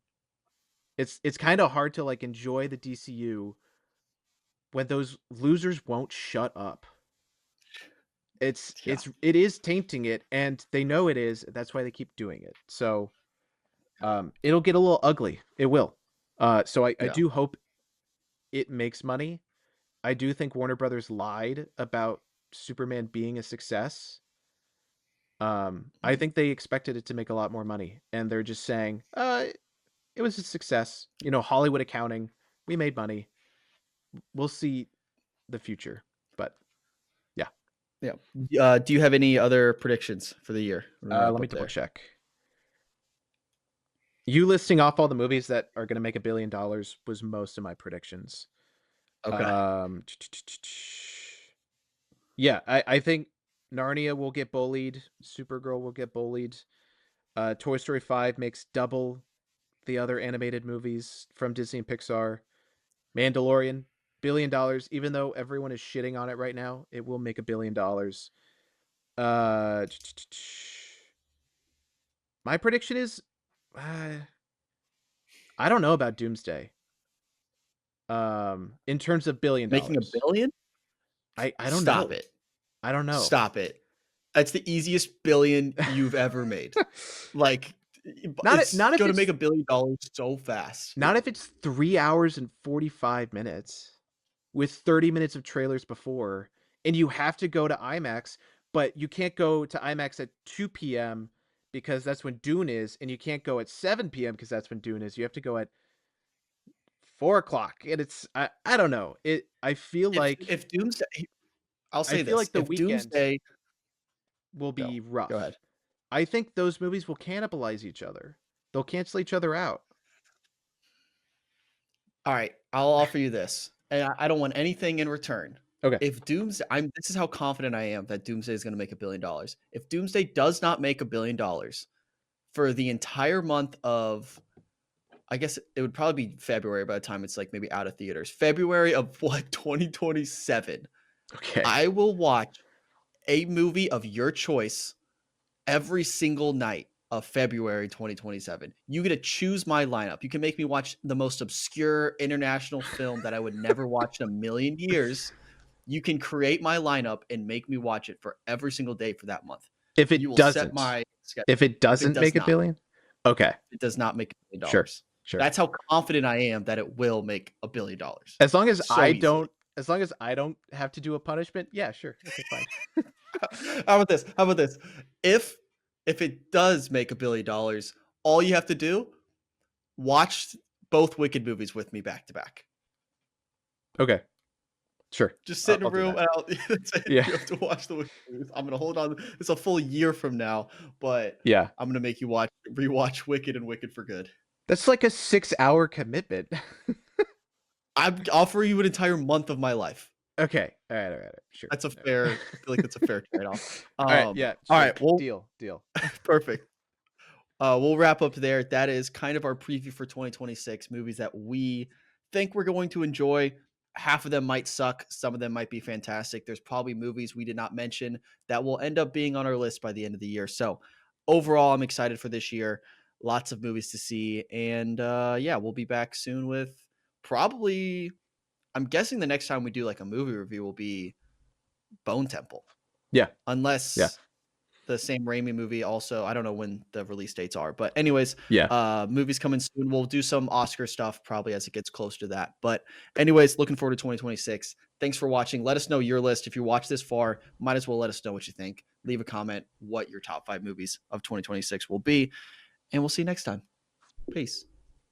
it's kind of hard to like enjoy the DCU when those losers won't shut up. Yeah. it is tainting it, and they know it is. That's why they keep doing it. So it'll get a little ugly. It will. So I Yeah. do hope it makes money. I do think Warner Brothers lied about Superman being a success. I Mhm. think they expected it to make a lot more money, and they're just saying, it was a success. You know, Hollywood accounting, we made money. We'll see the future." But yeah, Yeah. Do you have any other predictions for the year? I'm gonna wrap let me up double there. check. You listing off all the movies that are going to make $1 billion was most of my predictions. Okay. Um, yeah, I think Narnia will get bullied. Supergirl will get bullied. Toy Story 5 makes double the other animated movies from Disney and Pixar. Mandalorian, $1 billion. Even though everyone is shitting on it right now, it will make $1 billion. Uh, my prediction is, uh, I don't know about Doomsday. In terms of billion Making a dollars, billion? I don't Stop know. it. I don't know. Stop it. That's the easiest billion you've ever made. Like, it's Not if gonna make it's $1 billion so fast. 3 hours and 45 minutes with 30 minutes of trailers before, and you have to go to IMAX, but you can't go to IMAX at 2 p.m. because that's when Dune is, and you can't go at 7 p.m. because that's when Dune is. You have to go at 4 o'clock, and I don't know. If Doomsday I'll I say feel this, like the if weekend Doomsday will Go. be Go ahead. rough. I think those movies will cannibalize each other. They'll cancel each other out. Alright, I'll offer you this, and I don't want anything in return. Okay. If Doomsday I'm this is how confident I am that Doomsday is gonna make $1 billion. If Doomsday does not make $1 billion for the entire month of I guess it would probably be February by the time it's, like, maybe out of theaters. February of what, 2027, Okay. I will watch a movie of your choice every single night of February 2027. You get to choose my lineup. You can make me watch the most obscure international film that I would never watch in a million years. You can create my lineup and make me watch it for every single day for that month. If You it will set doesn't, my schedule. if it If it doesn't does make a not, billion, okay, it does not make sure, $1 billion. sure. That's how confident I am that it will make $1 billion As long as so easily. as long as I don't have to do a punishment, yeah, sure, okay, fine. How about this? How about this? If if it does make $1 billion, all you have to do watch both Wicked movies with me back to back. Okay, sure, Just sit in a I'll do room that. and that's it. Yeah, You have to watch the Wicked movies. I'm gonna hold on. It's a full year from now, but yeah. I'm gonna make you rewatch Wicked and Wicked for good. That's like a 6 hour commitment. I'm offering you an entire month of my life. Okay, all right, sure. That's a All fair. right. I feel like that's a fair trade off. All right, yeah, All sure. right. Well, Deal, deal. perfect. We'll wrap up there. That is kind of our preview for 2026 movies that we think we're going to enjoy. Half of them might suck, some of them might be fantastic. There's probably movies we did not mention that will end up being on our list by the end of the year. So, overall, I'm excited for this year. Lots of movies to see. And yeah, we'll be back soon with probably, I'm guessing the next time we do like a movie review will be Bone Temple, Yeah, yeah, unless the Sam Raimi movie also. I don't know when the release dates are, but anyways, yeah. movies coming soon. We'll do some Oscar stuff probably as it gets closer to that. But anyways, looking forward to 2026. Thanks for watching. Let us know your list. If you watch this far, might as well let us know what you think. Leave a comment what your top 5 movies of 2026 will be, and we'll see you next time. Peace.